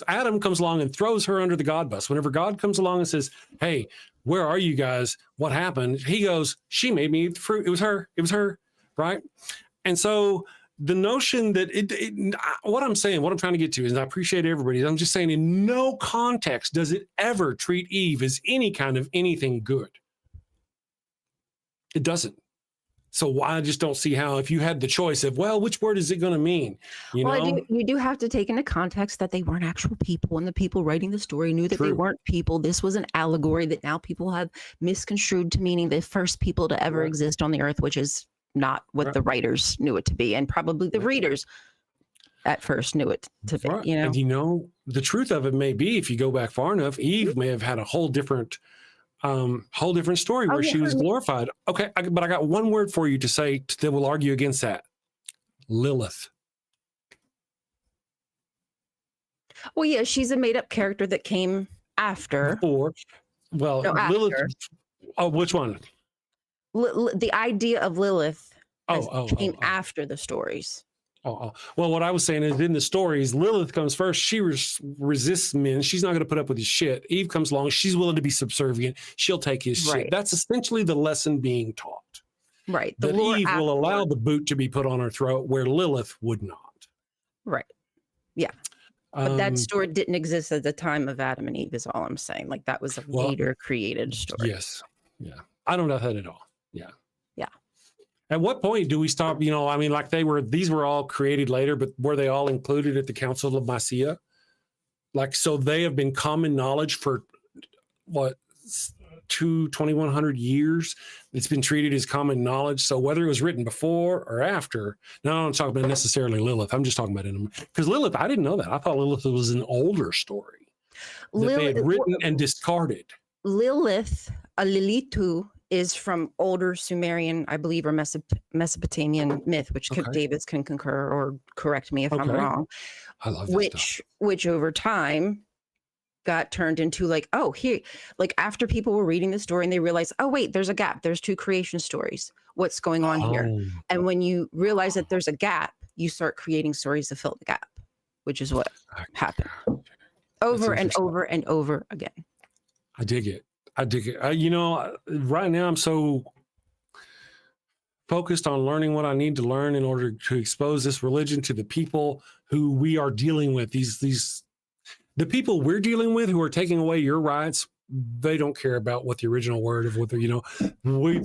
Adam comes along and throws her under the God bus. Whenever God comes along and says, hey, where are you guys? What happened? He goes, she made me eat the fruit. It was her. Right. And so the notion that what I'm trying to get to is, I appreciate everybody. I'm just saying in no context does it ever treat Eve as any kind of anything good. It doesn't. So I just don't see how, if you had the choice of, well, which word is it going to mean? You do have to take into context that they weren't actual people, and the people writing the story knew that they weren't people. This was an allegory that now people have misconstrued to meaning the first people to ever exist on the earth, which is not what the writers knew it to be. And probably the readers at first knew it to be, And the truth of it may be, if you go back far enough, Eve may have had a whole different story where she was glorified. Okay, but I got one word for you to say that will argue against that. Lilith. Well, yeah, she's a made-up character that came after. Lilith. After. Oh, which one? The idea of Lilith came after the stories. Well, what I was saying is, in the stories, Lilith comes first. She resists men. She's not going to put up with his shit. Eve comes along. She's willing to be subservient. She'll take his shit. That's essentially the lesson being taught. Right. That Eve will allow the boot to be put on her throat, where Lilith would not. Right. Yeah. But that story didn't exist at the time of Adam and Eve, is all I'm saying. Like, that was a later created story. Yes. Yeah. I don't know that at all. Yeah. Yeah. At what point do we stop? These were all created later, but were they all included at the Council of Nicaea? So they have been common knowledge for 2,100 years. It's been treated as common knowledge. So whether it was written before or after, now I'm not talking about necessarily Lilith. I'm just talking about it because Lilith, I didn't know that. I thought Lilith was an older story. that they had written and discarded. Lilith, a Lilitu, is from older Sumerian, I believe, or Mesopotamian myth, which Davis can concur or correct me if I'm wrong. I love that stuff. Which over time got turned into like, oh, here, like after people were reading the story and they realized, oh, wait, there's a gap. There's two creation stories. What's going on here? And when you realize that there's a gap, you start creating stories to fill the gap, which is what happened over and over and over again. I dig it. You know, right now I'm so focused on learning what I need to learn in order to expose this religion to the people who we are dealing with. The people we're dealing with who are taking away your rights, they don't care about what the original word of what they're, you know,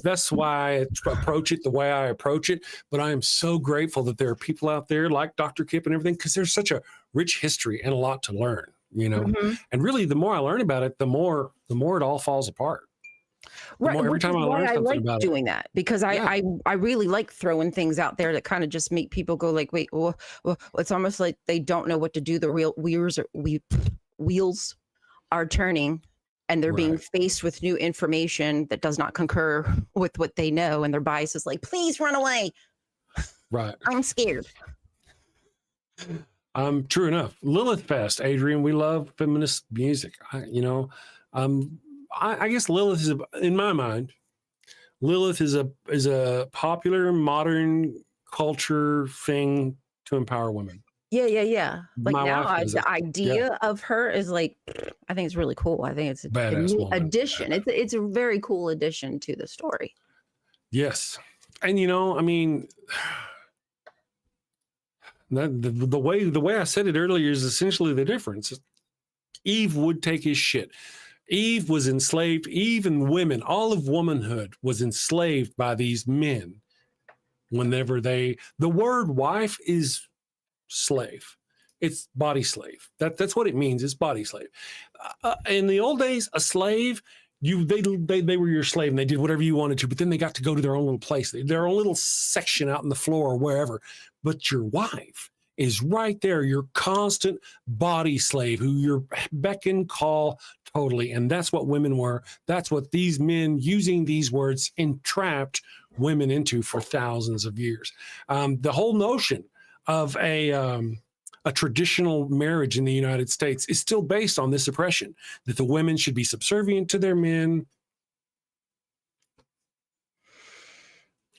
that's why I approach it the way I approach it. But I am so grateful that there are people out there like Dr. Kip and everything, because there's such a rich history and a lot to learn, you know. And really, the more I learn about it, the more it all falls apart. Right. Every time I learn something about it. Doing that because I really like throwing things out there that kind of just make people go like, wait, well, it's almost like they don't know what to do. The real wheels are turning and they're being faced with new information that does not concur with what they know. And their bias is like, please run away. Right. I'm scared. True enough. Lilith Fest, Adrian, we love feminist music. I guess Lilith is, in my mind, Lilith is a popular modern culture thing to empower women. Yeah. Like now, the idea of her is like, I think it's really cool. I think it's a neat addition. It's a very cool addition to the story. Yes, and you know, I mean, the way I said it earlier is essentially the difference. Eve would take his shit. Eve was enslaved. Eve and women, all of womanhood was enslaved by these men. Whenever the word wife is slave, it's body slave. That's what it means. It's body slave. In the old days, a slave, they were your slave and they did whatever you wanted to. But then they got to go to their own little place, their own little section out on the floor or wherever. But your wife is right there, your constant body slave who you're beck and call totally. And that's what women were. That's what these men using these words entrapped women into for thousands of years. The whole notion of a traditional marriage in the United States is still based on this oppression, that the women should be subservient to their men,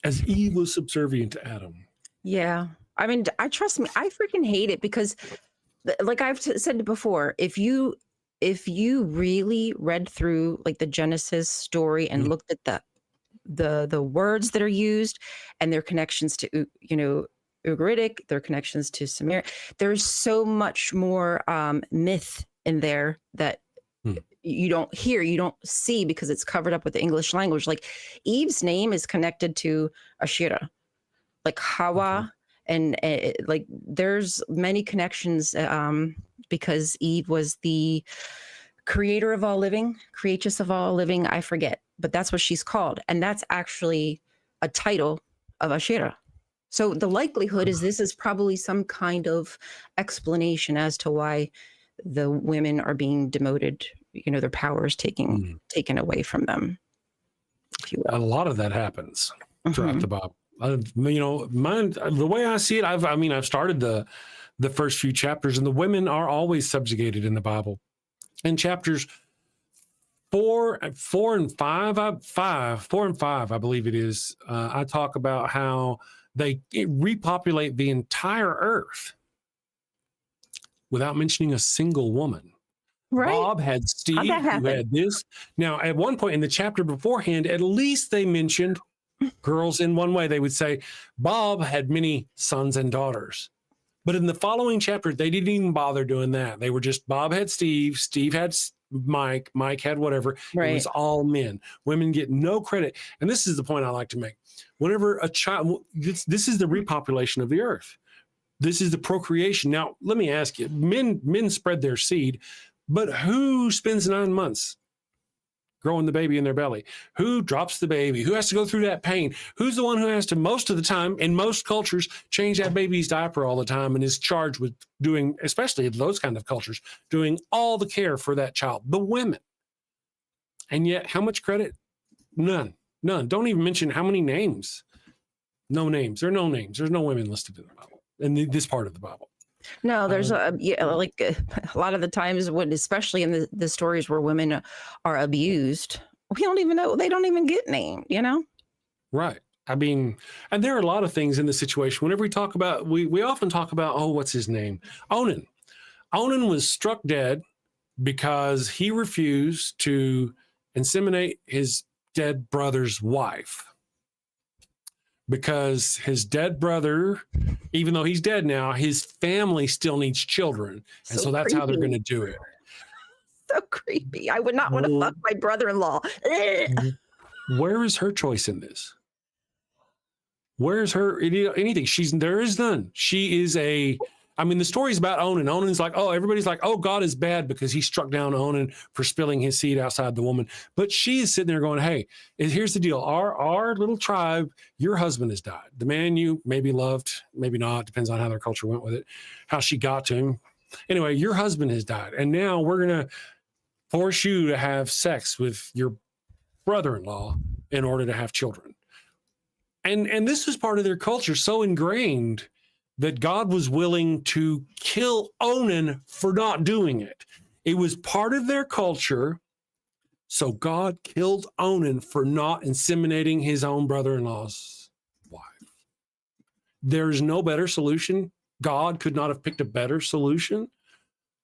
as Eve was subservient to Adam. Yeah. I mean, trust me, I freaking hate it because like I've said before, if you really read through like the Genesis story and looked at the words that are used and their connections to, you know, Ugaritic, their connections to Sumer, there's so much more myth in there that you don't hear, you don't see because it's covered up with the English language. Like Eve's name is connected to Ashira, like Hawa. And like there's many connections because Eve was the creator of all living, creatress of all living. I forget, but that's what she's called. And that's actually a title of Ashera. So the likelihood is this is probably some kind of explanation as to why the women are being demoted, you know, their power is taken away from them. If you will. A lot of that happens throughout the Bible. You know, the way I see it, I've started the first few chapters, and the women are always subjugated in the Bible. In chapters 4 and 5, I believe it is, I talk about how they repopulate the entire earth without mentioning a single woman. Right. Bob had Steve, who had this. Now, at one point in the chapter beforehand, at least they mentioned girls in one way. They would say Bob had many sons and daughters. But in the following chapter, they didn't even bother doing that. They were just Bob had Steve, Steve had Mike, Mike had whatever. Right. It was all men. Women get no credit. And this is the point I like to make. Whenever a child, this is the repopulation of the earth. This is the procreation. Now, let me ask you, men spread their seed, but who spends 9 months growing the baby in their belly? Who drops the baby? Who has to go through that pain? Who's the one who has to, most of the time, in most cultures, change that baby's diaper all the time and is charged with doing, especially those kind of cultures, doing all the care for that child? The women. And yet, how much credit? None. Don't even mention how many names. No names. There are no names. There's no women listed in the Bible, in this part of the Bible. No, there's a lot of the times when, especially in the stories where women are abused, we don't even know, they don't even get named, you know? Right. I mean, and there are a lot of things in the situation. Whenever we talk about, we often talk about, oh, what's his name? Onan. Onan was struck dead because he refused to inseminate his dead brother's wife. Because his dead brother, even though he's dead now, his family still needs children. And so that's how they're going to do it. So creepy. I would not want to fuck my brother-in-law. Where is her choice in this? Where is her anything? There is none. She is the story's about Onan. Onan's like, oh, everybody's like, oh, God is bad because he struck down Onan for spilling his seed outside the woman. But she is sitting there going, hey, here's the deal. Our little tribe, your husband has died. The man you maybe loved, maybe not, depends on how their culture went with it, how she got to him. Anyway, your husband has died. And now we're going to force you to have sex with your brother-in-law in order to have children. And this was part of their culture, so ingrained that God was willing to kill Onan for not doing it. It was part of their culture, so God killed Onan for not inseminating his own brother-in-law's wife. There's no better solution. God could not have picked a better solution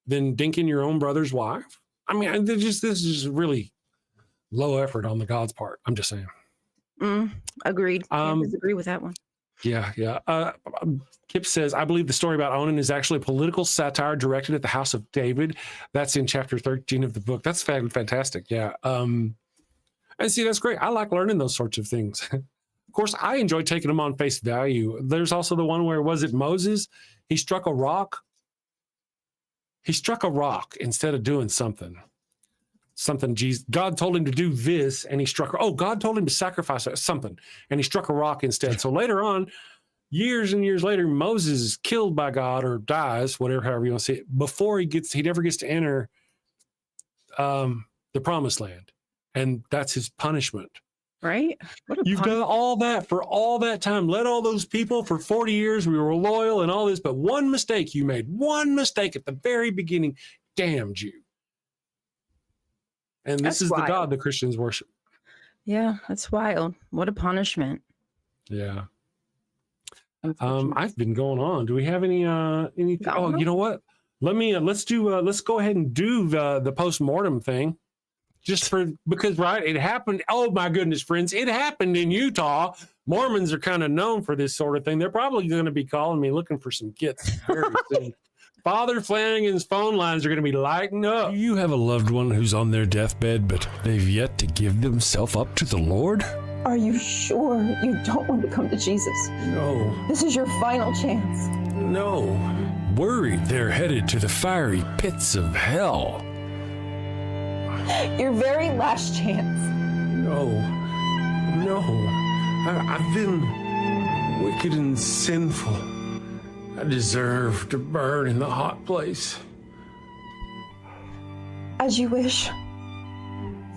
than dinking your own brother's wife. I mean, this is just really low effort on the God's part. I'm just saying. Agreed. Can't disagree with that one. Yeah. Kip says, I believe the story about Onan is actually a political satire directed at the house of David. That's in chapter 13 of the book. That's fantastic. Yeah. And see, that's great. I like learning those sorts of things. Of course, I enjoy taking them on face value. There's also the one where, was it Moses? He struck a rock. He struck a rock instead of doing something. God told him to do this, and he struck. God told him to sacrifice something, and he struck a rock instead. So later on, years and years later, Moses is killed by God or dies, however you want to see it, before he ever gets to enter the promised land, and that's his punishment. Right? You've done all that for all that time. Led all those people for 40 years. We were loyal and all this, but one mistake you made. One mistake at the very beginning damned you. And this is wild. The God the Christians worship. Yeah, that's wild. What a punishment. Yeah. I've been going on. Do we have any anything? Oh, you know what? Let's go ahead and do the post-mortem thing. Because it happened. Oh my goodness, friends, it happened in Utah. Mormons are kind of known for this sort of thing. They're probably going to be calling me looking for some kits very soon. Father Flanagan's phone lines are going to be lighting up. Do you have a loved one who's on their deathbed, but they've yet to give themselves up to the Lord? Are you sure you don't want to come to Jesus? No. This is your final chance. No. Worried they're headed to the fiery pits of hell. Your very last chance. No. I've been wicked and sinful. I deserve to burn in the hot place. As you wish.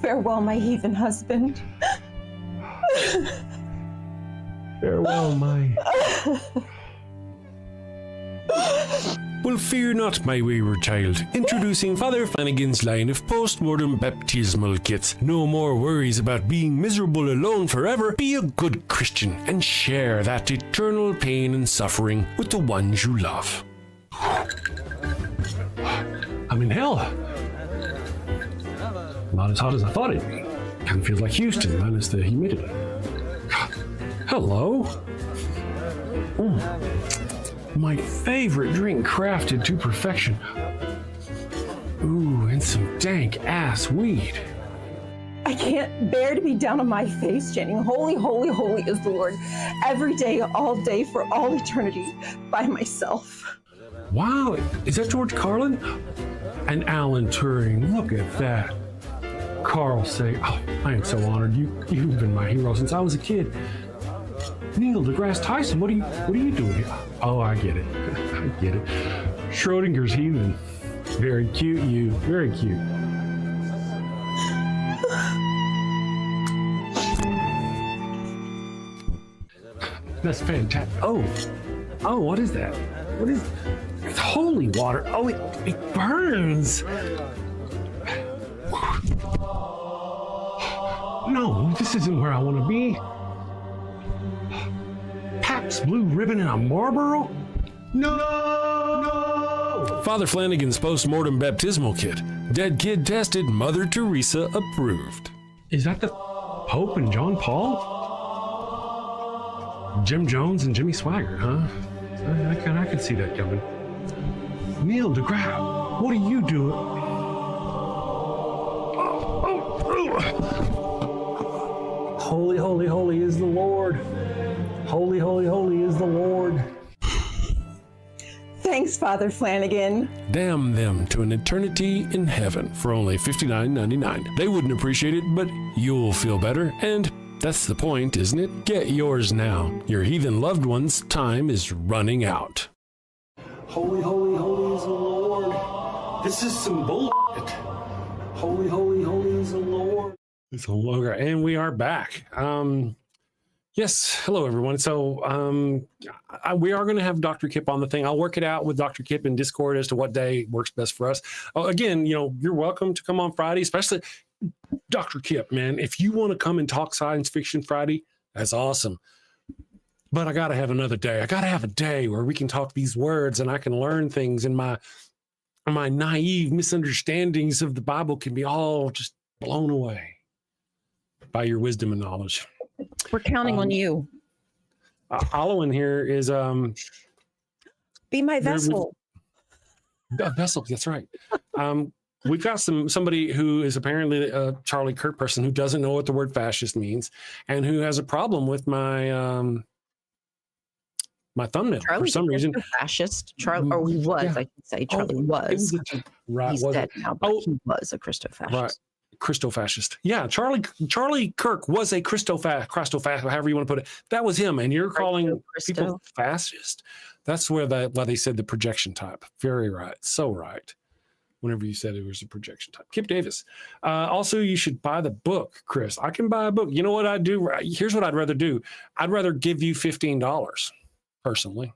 Farewell, my heathen husband. Farewell, my... Well, fear not, my wayward child. Introducing Father Flanagan's line of post-mortem baptismal kits. No more worries about being miserable alone forever. Be a good Christian and share that eternal pain and suffering with the ones you love. I'm in hell. Not as hot as I thought it'd be. Kind of feels like Houston, minus the humidity. Hello. My favorite drink crafted to perfection. Ooh, and some dank ass weed. I can't bear to be down on my face chanting, holy, holy, holy is the Lord, every day, all day, for all eternity, by myself. Wow, is that George Carlin? And Alan Turing, look at that. Carl say, "Oh, I am so honored. You've been my hero since I was a kid." Neil deGrasse Tyson, what are you doing here? Oh, I get it. I get it. Schrodinger's heathen. Very cute, you. Very cute. That's fantastic. Oh, what is that? What is? It's holy water. Oh, it burns. No, this isn't where I want to be. Pabst Blue Ribbon and a Marlboro? No! Father Flanagan's post-mortem baptismal kit. Dead kid tested, Mother Teresa approved. Is that the Pope and John Paul? Jim Jones and Jimmy Swaggart, huh? I can see that coming. Neil deGrasse, what are you doing? Holy, holy, holy is the Lord. Holy, holy, holy is the Lord. Thanks, Father Flanagan. Damn them to an eternity in heaven for only $59.99. They wouldn't appreciate it, but you'll feel better, and that's the point, isn't it? Get yours now. Your heathen loved one's time is running out. Holy, holy, holy is the Lord. This is some bullshit. Holy, holy, holy is the Lord. It's a longer, and we are back. Yes, hello everyone. So we are going to have Dr. Kip on the thing. I'll work it out with Dr. Kip in Discord as to what day works best for us. Again, you're welcome to come on Friday, especially Dr. Kip, man. If you want to come and talk science fiction Friday, that's awesome. But I got to have another day. I got to have a day where we can talk these words and I can learn things, and my naive misunderstandings of the Bible can be all just blown away by your wisdom and knowledge. We're counting on you. Alwyn here is be my vessel. A vessel, that's right. We've got somebody who is apparently a Charlie Kirk person who doesn't know what the word fascist means and who has a problem with my my thumbnail for some reason. Fascist, Charlie, or he was, I should say. Charlie was. Right, he's dead now, but he was a Christo-fascist. Right. Christo-fascist. Yeah, Charlie Kirk was a Christo-fascist, however you want to put it. That was him, and you're calling people fascist. That's why they said the projection type. Very right. So right. Whenever you said it was a projection type. Kip Davis. Also, you should buy the book, Chris. I can buy a book. You know what I'd do? Here's what I'd rather do. I'd rather give you $15, personally.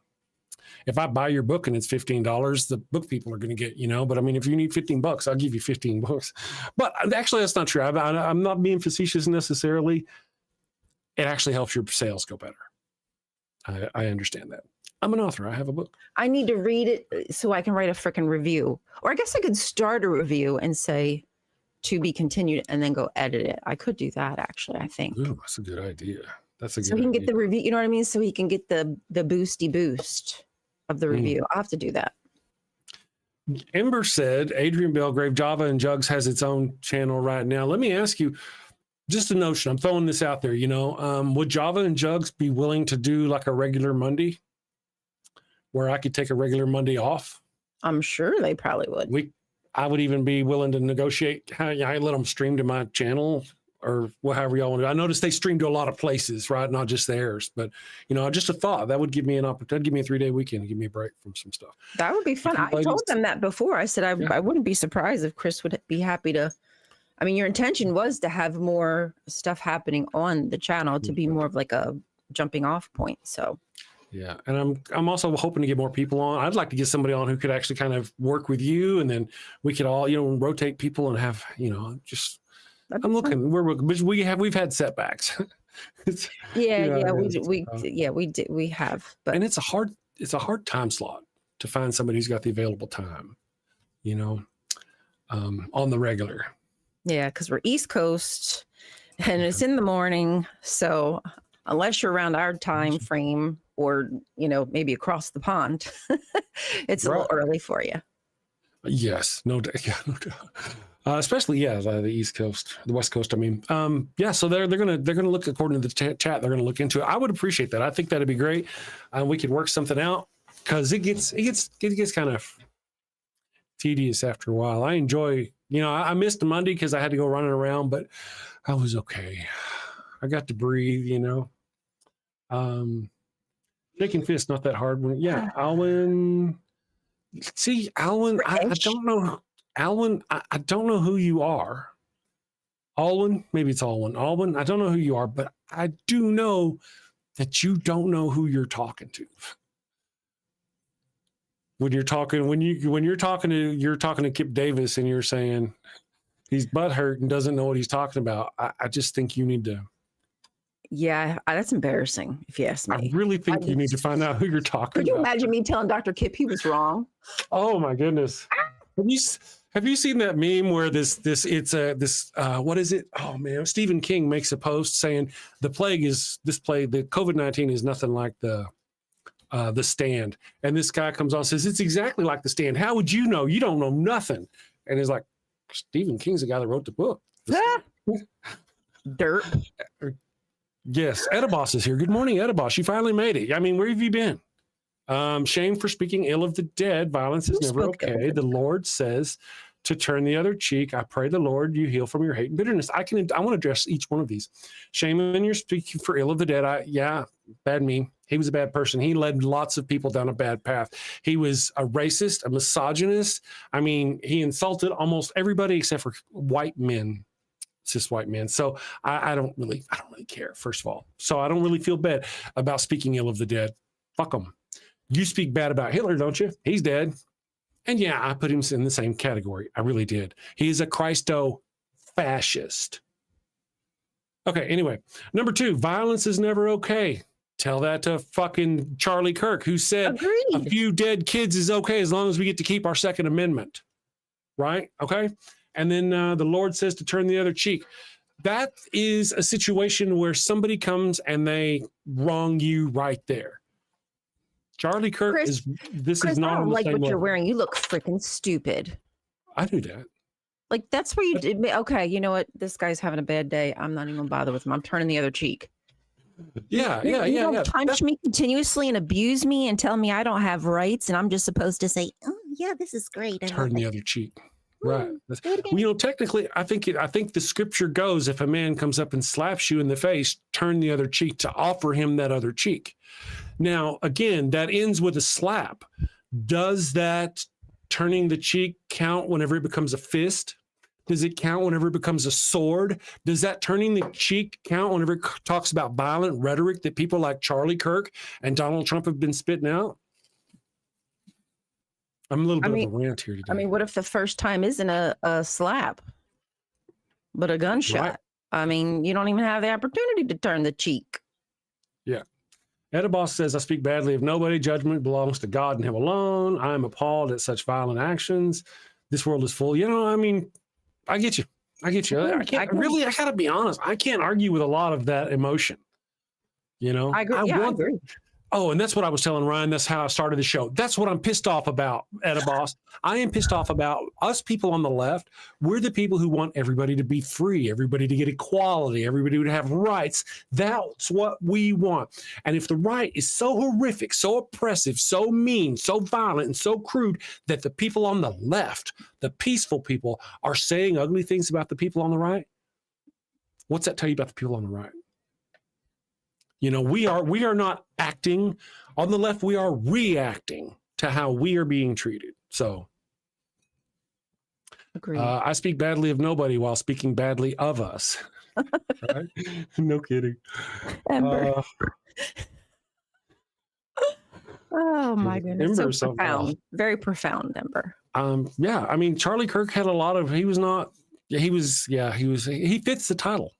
If I buy your book and it's $15, the book people are going to get, but I mean, if you need $15, I'll give you 15 books. But actually, that's not true. I'm not being facetious necessarily. It actually helps your sales go better. I understand that. I'm an author. I have a book. I need to read it so I can write a freaking review. Or I guess I could start a review and say to be continued and then go edit it. I could do that, actually, I think. Ooh, that's a good idea. So he can get the review, you know what I mean? So he can get the boosty boost of the review. I'll have to do that. Ember said, Adrian Belgrave, Java and Jugs has its own channel right now. Let me ask you, just a notion. I'm throwing this out there, would Java and Jugs be willing to do like a regular Monday where I could take a regular Monday off? I'm sure they probably would. I would even be willing to negotiate how I let them stream to my channel or however y'all want to do. I noticed they stream to a lot of places, right? Not just theirs, but just a thought that would give me an opportunity, give me a 3-day weekend, give me a break from some stuff. That would be fun. I told them that before. I said, I wouldn't be surprised if Chris would be happy to. I mean, your intention was to have more stuff happening on the channel to be more of like a jumping off point. So. Yeah. And I'm also hoping to get more people on. I'd like to get somebody on who could actually kind of work with you, and then we could all, rotate people and have, just. I'm looking. We've had setbacks. We have. But and it's a hard time slot to find somebody who's got the available time, on the regular. Yeah, because we're East Coast, and it's in the morning. So unless you're around our time frame, or maybe across the pond, it's a little early for you. Yes, no doubt. Yeah, no doubt. Especially, the East Coast, the West Coast. I mean, so they're gonna look, according to the chat. They're gonna look into it. I would appreciate that. I think that'd be great. We could work something out, because it gets kind of tedious after a while. I enjoy You know, I missed Monday because I had to go running around, but I was okay. I got to breathe, you know. Shaking fist, not that hard. Yeah, Alwyn. See, Alwyn, I don't know. Alwyn, I don't know who you are. Alwyn, maybe it's Alwyn. Alwyn, I don't know who you are, but I do know that you don't know who you're talking to. When you're talking to Kip Davis and you're saying he's butthurt and doesn't know what he's talking about, I just think you need to. Yeah, that's embarrassing if you ask me. I really think you need to find out who you're talking Could you about. imagine me telling Dr. Kip he was wrong? Oh my goodness. Have you seen that meme where this what is it? Oh man, Stephen King makes a post saying the COVID-19 is nothing like the Stand. And this guy comes on and says, it's exactly like the Stand. How would you know? You don't know nothing. And it's like, Stephen King's the guy that wrote the book. Dirt. Yes, Edibos is here. Good morning, Edibos. You finally made it. I mean, where have you been? Shame for speaking ill of the dead. Violence is never okay. The Lord says to turn the other cheek. I pray the Lord you heal from your hate and bitterness. I want to address each one of these. Shame when you're speaking for ill of the dead. Bad me. He was a bad person. He led lots of people down a bad path. He was a racist, a misogynist. I mean, he insulted almost everybody except for white men. Cis white men. So I don't really care, first of all. So I don't really feel bad about speaking ill of the dead. Fuck them. You speak bad about Hitler, don't you? He's dead. And yeah, I put him in the same category. I really did. He is a Christo-fascist. Okay, anyway. Number 2, violence is never okay. Tell that to fucking Charlie Kirk, who said a few dead kids is okay as long as we get to keep our Second Amendment. Right? Okay? And then the Lord says to turn the other cheek. That is a situation where somebody comes and they wrong you right there. Charlie Kirk Chris, is Chris, not I don't on the like same what you're level. wearing. You look freaking stupid. I do that. Like, that's where you did. Okay, you know what? This guy's having a bad day. I'm not even gonna bother with him. I'm turning the other cheek. You don't punch me continuously and abuse me and tell me I don't have rights and I'm just supposed to say, oh yeah, this is great. Turn the other cheek. Right. Well, you know, technically, I think the scripture goes, if a man comes up and slaps you in the face, turn the other cheek, to offer him that other cheek. Now, again, that ends with a slap. Does that turning the cheek count whenever it becomes a fist? Does it count whenever it becomes a sword? Does that turning the cheek count whenever it talks about violent rhetoric that people like Charlie Kirk and Donald Trump have been spitting out? I'm a little bit of a rant here today. I mean, what if the first time isn't a slap, but a gunshot? Right. I mean, you don't even have the opportunity to turn the cheek. Yeah. Edibos says, I speak badly of nobody. Judgment belongs to God and him alone. I am appalled at such violent actions. This world is full. You know, I mean, I get you. I gotta be honest. I can't argue with a lot of that emotion. You know, I agree. I agree. Oh, and that's what I was telling Ryan. That's how I started the show. That's what I'm pissed off about, Edibos. I am pissed off about us people on the left. We're the people who want everybody to be free, everybody to get equality, everybody to have rights. That's what we want. And if the right is so horrific, so oppressive, so mean, so violent, and so crude that the people on the left, the peaceful people, are saying ugly things about the people on the right, what's that tell you about the people on the right? You know, we are not acting on the left. We are reacting to how we are being treated. So I speak badly of nobody while speaking badly of us. Right? No kidding. Ember. Oh my goodness. Ember, so profound. Very profound, Ember. Yeah. I mean, Charlie Kirk had a lot of, he fits the title.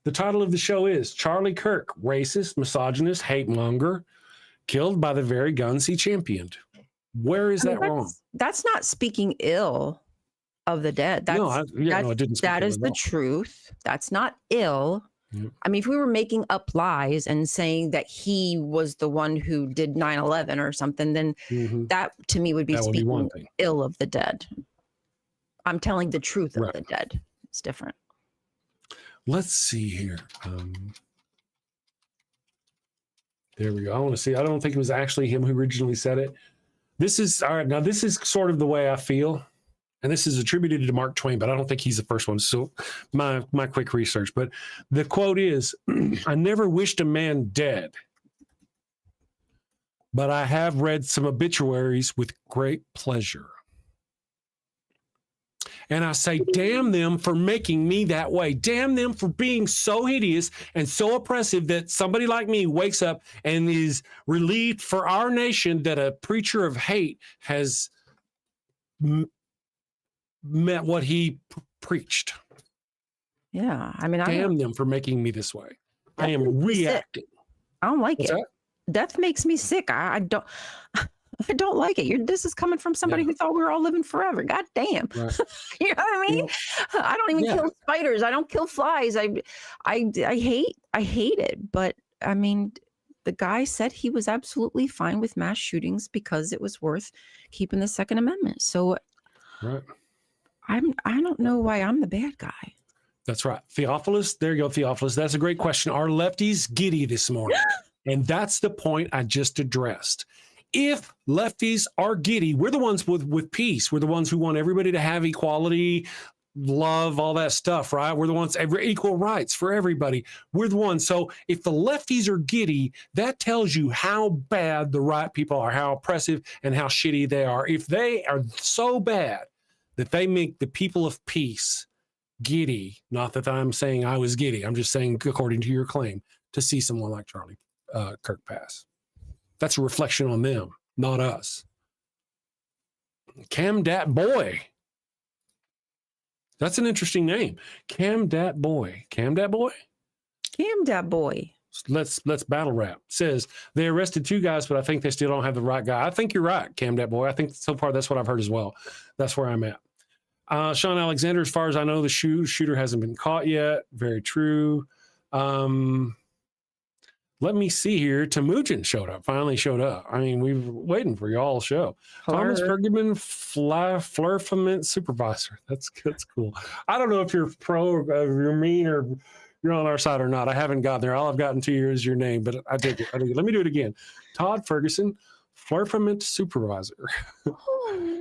The title of the show is Charlie Kirk, racist, misogynist, hate monger, killed by the very guns he championed. Where is that wrong? That's not speaking ill of the dead. That's, I didn't. That is the truth. That's not ill. Yep. I mean, if we were making up lies and saying that he was the one who did 9/11 or something, then that to me would be speaking ill of the dead. I'm telling the truth of the dead. It's different. Let's see here. There we go. I want to see. I don't think it was actually him who originally said it. This is all right. Now, this is sort of the way I feel. and this is attributed to Mark Twain, but I don't think he's the first one. So my quick research, but the quote is, I never wished a man dead, but I have read some obituaries with great pleasure. And I say, damn them for making me that way. Damn them for being so hideous and so oppressive that somebody like me wakes up and is relieved for our nation that a preacher of hate has met what he preached. Yeah. I mean, damn them for making me this way. I am reacting. I don't like What's it. that? Death makes me sick. I don't. I don't like it. This is coming from somebody who thought we were all living forever. God damn. Right. You know what I mean? I don't even kill spiders. I don't kill flies. I hate it. But I mean, the guy said he was absolutely fine with mass shootings because it was worth keeping the Second Amendment. So I don't know why I'm the bad guy. That's right. Theophilus. There you go, Theophilus. That's a great question. Are lefties giddy this morning? And that's the point I just addressed. If lefties are giddy, we're the ones with peace. We're the ones who want everybody to have equality, love, all that stuff, right? We're the ones, equal rights for everybody. We're the ones. So if the lefties are giddy, that tells you how bad the right people are, how oppressive and how shitty they are. If they are so bad that they make the people of peace giddy, not that I'm saying I was giddy, I'm just saying according to your claim, to see someone like Charlie Kirk pass. That's a reflection on them, not us. Cam Dat Boy. That's an interesting name. Cam Dat Boy. Cam Dat Boy? Cam Dat Boy. Let's battle rap. Says they arrested 2 guys, but I think they still don't have the right guy. I think you're right, Cam Dat Boy. I think so far that's what I've heard as well. That's where I'm at. Sean Alexander, as far as I know, the shooter hasn't been caught yet. Very true. Let me see here. Temujin finally showed up. I mean, we've been waiting for y'all show. Thomas Bergman, Flurfament Supervisor. That's cool. I don't know if you're pro or you're mean or you're on our side or not. I haven't gotten there. All I've gotten to you is your name, but I dig it. Let me do it again. Todd Ferguson, Flurfament Supervisor.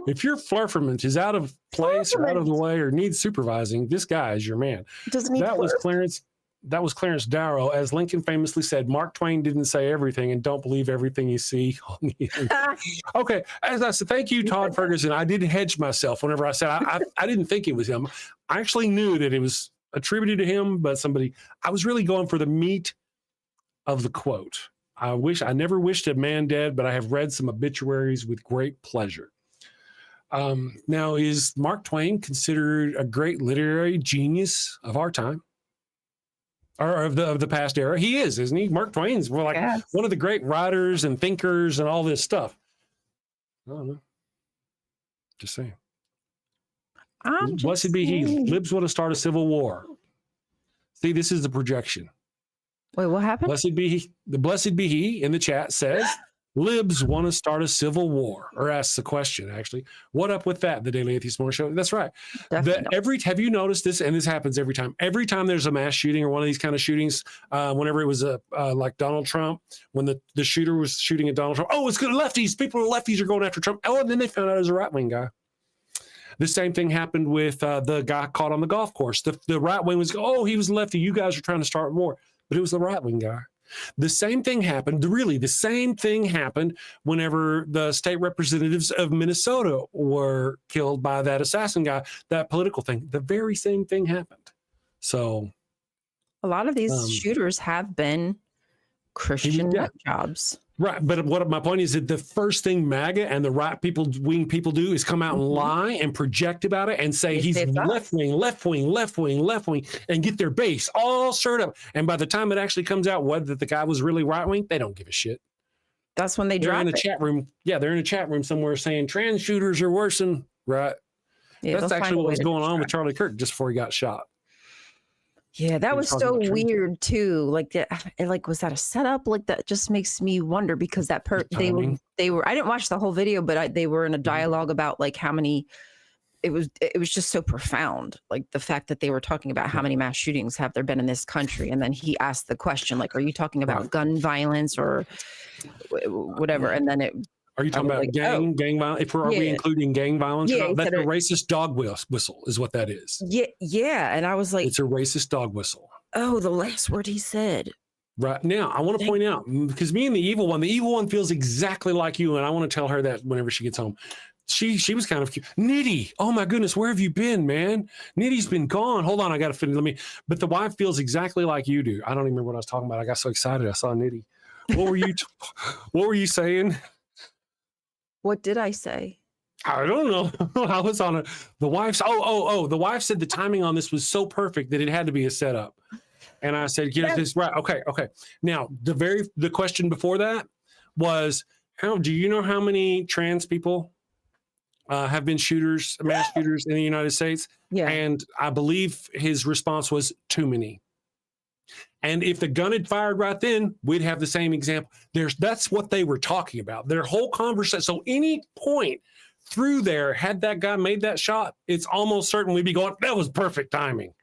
If your Flurfament is out of place or out of the way or needs supervising, this guy is your man. That was Clarence Darrow. As Lincoln famously said, Mark Twain didn't say everything and don't believe everything you see on the internet. Okay. As I said, thank you, Todd Ferguson. I did hedge myself whenever I said I didn't think it was him. I actually knew that it was attributed to him, but I was really going for the meat of the quote. I never wished a man dead, but I have read some obituaries with great pleasure. Now, is Mark Twain considered a great literary genius of our time? Or of the past era? He is, isn't he? Mark Twain's one of the great writers and thinkers and all this stuff. I don't know. Just saying. Blessed be he. Libs want to start a civil war. See, this is the projection. Wait, what happened? Blessed be he. The blessed be he in the chat says, libs want to start a civil war, or asks the question, actually. What up with that? The Daily Atheist Morning Show. That's right. Have you noticed this? And this happens every time. Every time there's a mass shooting or one of these kind of shootings, whenever it was like Donald Trump, when the shooter was shooting at Donald Trump, it's good lefties. Lefties are going after Trump. And then they found out it was a right-wing guy. The same thing happened with the guy caught on the golf course. The right wing was, he was lefty. You guys are trying to start war. But it was the right-wing guy. The same thing happened, the same thing happened whenever the state representatives of Minnesota were killed by that assassin guy, that political thing. The very same thing happened. So a lot of these shooters have been Christian nut jobs. Right. But what my point is that the first thing MAGA and the wing people do is come out and lie and project about it and say he's left wing, and get their base all stirred up. And by the time it actually comes out whether the guy was really right wing, they don't give a shit. That's when they're in a chat room. Yeah, they're in a chat room somewhere saying trans shooters are worse than right. Yeah, that's actually what was going on with Charlie Kirk just before he got shot. Yeah, that was so weird too. Like, was that a setup? Like, that just makes me wonder because they were. I didn't watch the whole video, but they were in a dialogue about like how many. It was just so profound. Like the fact that they were talking about how many mass shootings have there been in this country, and then he asked the question like, "Are you talking about gun violence or whatever?" And then Are you talking about like, gang violence? If are we including gang violence? Yeah, That's a racist dog whistle is what that is. Yeah. And I was like, it's a racist dog whistle. Oh, the last word he said. Right now, I want to point out, because me and the evil one feels exactly like you, and I want to tell her that whenever she gets home. She was kind of cute. Nitty, oh my goodness, where have you been, man? Nitty's been gone. Hold on, I got to finish. But the wife feels exactly like you do. I don't even remember what I was talking about. I got so excited. I saw Nitty. What were you saying? What did I say? I don't know. I was on the wife's. The wife said the timing on this was so perfect that it had to be a setup. And I said, get this right. Okay. Now, the question before that was, do you know how many trans people have been mass shooters in the United States? Yeah. And I believe his response was too many. And if the gun had fired right then, we'd have the same example. That's what they were talking about. Their whole conversation. So any point through there, had that guy made that shot, it's almost certain we'd be going, that was perfect timing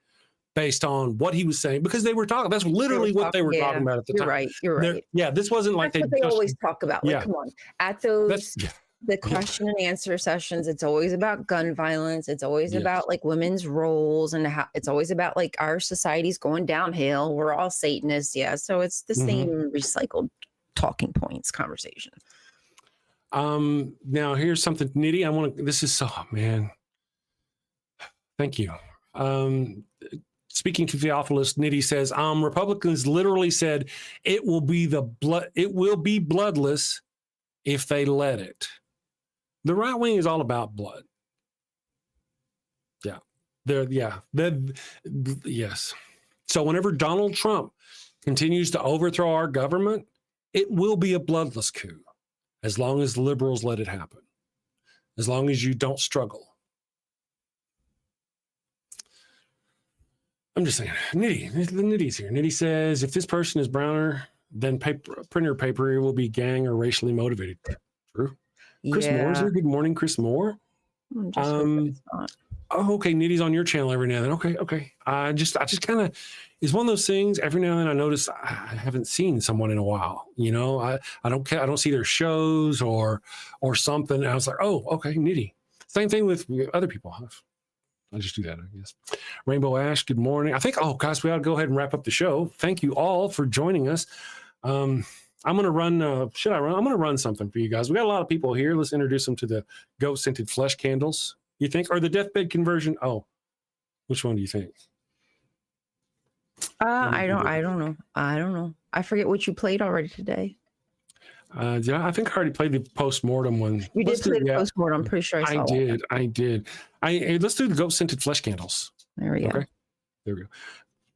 based on what he was saying, because they were talking. That's literally what they were talking about at the time. You're right. This wasn't like That's what they always talk about. Like, come on. At those the question and answer sessions, it's always about gun violence. It's always about like women's roles, and how it's always about like our society's going downhill. We're all Satanists. Yeah. So it's the same recycled talking points conversation. Now here's something, Nitty. This is man. Thank you. Speaking to Theophilus, Nitty says, Republicans literally said it will be bloodless if they let it. The right wing is all about blood. Yeah. Yes. So whenever Donald Trump continues to overthrow our government, it will be a bloodless coup, as long as the liberals let it happen, as long as you don't struggle. I'm just saying, Nitty's here. Nitty says, if this person is browner than printer paper, it will be gang or racially motivated. True. Chris Moore is here. Good morning, Chris Moore. Okay, Nitty's on your channel every now and then. Okay. I just kind of, it's one of those things. Every now and then I notice I haven't seen someone in a while. You know, I don't see their shows or something. And I was like, oh, okay, Nitty. Same thing with other people. I just do that, I guess. Rainbow Ash, good morning. I think, guys, we ought to go ahead and wrap up the show. Thank you all for joining us. I'm going to run, I'm going to run something for you guys. We got a lot of people here. Let's introduce them to the goat scented flesh candles, you think, or the deathbed conversion. Which one do you think? I don't know. I forget what you played already today. I think I already played the post-mortem one. You did play the post-mortem. I'm pretty sure I saw that. I did. Let's do the goat scented flesh candles. There we go. Okay. There we go.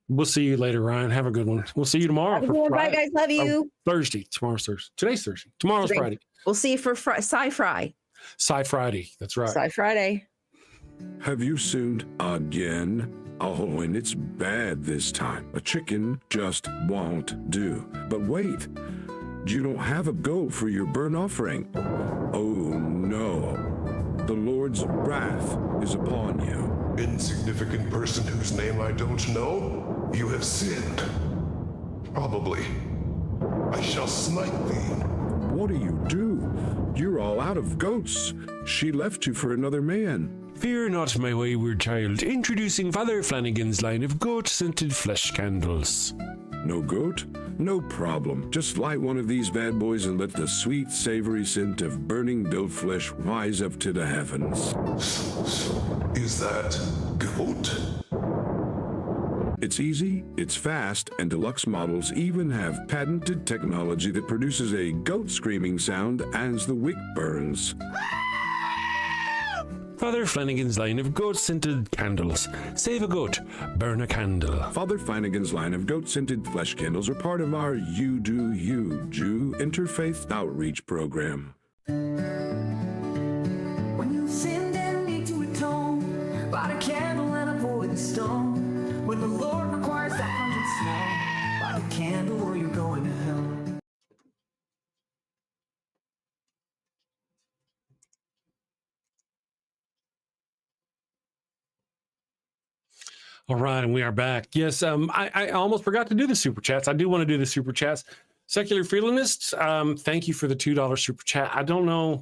We'll see you later, Ryan. Have a good one. We'll see you tomorrow. Bye, guys. Love you. Thursday. Tomorrow's Thursday. Today's Thursday. Tomorrow's Friday. We'll see you for Sci-Fry. Sci-Friday. That's right. Sci-Friday. Have you sinned again? Oh, and it's bad this time. A chicken just won't do. But wait. You don't have a goat for your burnt offering. Oh, no. The Lord's wrath is upon you. Insignificant person whose name I don't know, you have sinned. Probably. I shall smite thee. What do you do? You're all out of goats. She left you for another man. Fear not, my wayward child. Introducing Father Flanagan's line of goat-scented flesh candles. No goat? No problem. Just light one of these bad boys and let the sweet, savory scent of burning built flesh rise up to the heavens. Is that goat? It's easy, it's fast, and deluxe models even have patented technology that produces a goat screaming sound as the wick burns. Father Flanagan's line of goat-scented candles. Save a goat, burn a candle. Father Flanagan's line of goat-scented flesh candles are part of our You Do You Jew interfaith outreach program. When you sinned and need to atone, light a candle and avoid the stone. When the Lord requires that snow, light a candle or you're going to hell. All right, and we are back. Yes, I almost forgot to do the super chats. I do want to do the super chats. Secular Freelandist, thank you for the $2 super chat. I don't know.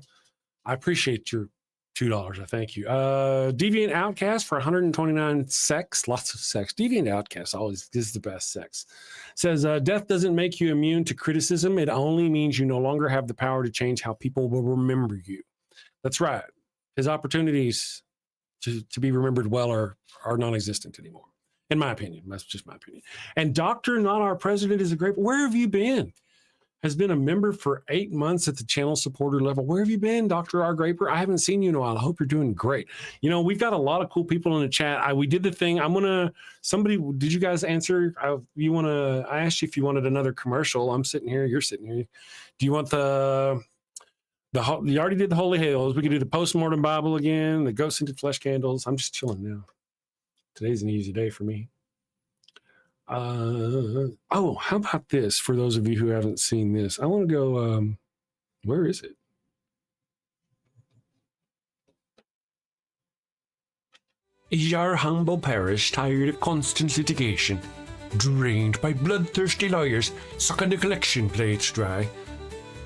I appreciate your $2. I thank you. Deviant Outcast for 129 sex. Lots of sex. Deviant Outcast always is the best sex. Says, death doesn't make you immune to criticism. It only means you no longer have the power to change how people will remember you. That's right. His opportunities to be remembered well are non-existent anymore. In my opinion. That's just my opinion. And Dr. Not Our President is a great... Where have you been? Has been a member for 8 months at the channel supporter level. Where have you been, Dr. R. Graper? I haven't seen you in a while. I hope you're doing great. You know, we've got a lot of cool people in the chat. We did the thing. Did you guys answer? I asked you if you wanted another commercial. I'm sitting here. You're sitting here. Do you want you already did the Holy Hails. We could do the Postmortem Bible again, the Ghost Scented Flesh Candles. I'm just chilling now. Today's an easy day for me. How about this? For those of you who haven't seen this, I want to go, where is it? Is our humble parish tired of constant litigation? Drained by bloodthirsty lawyers sucking the collection plates dry?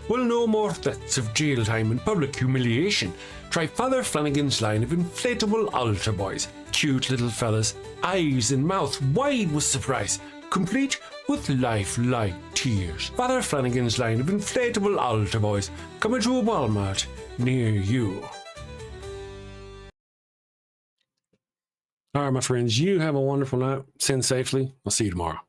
Well, no more threats of jail time and public humiliation. Try Father Flanagan's line of inflatable altar boys. Cute little fellas, eyes and mouth wide with surprise, complete with lifelike tears. Father Flanagan's line of inflatable altar boys, coming to a Walmart near you. All right, my friends, you have a wonderful night. Send safely. I'll see you tomorrow.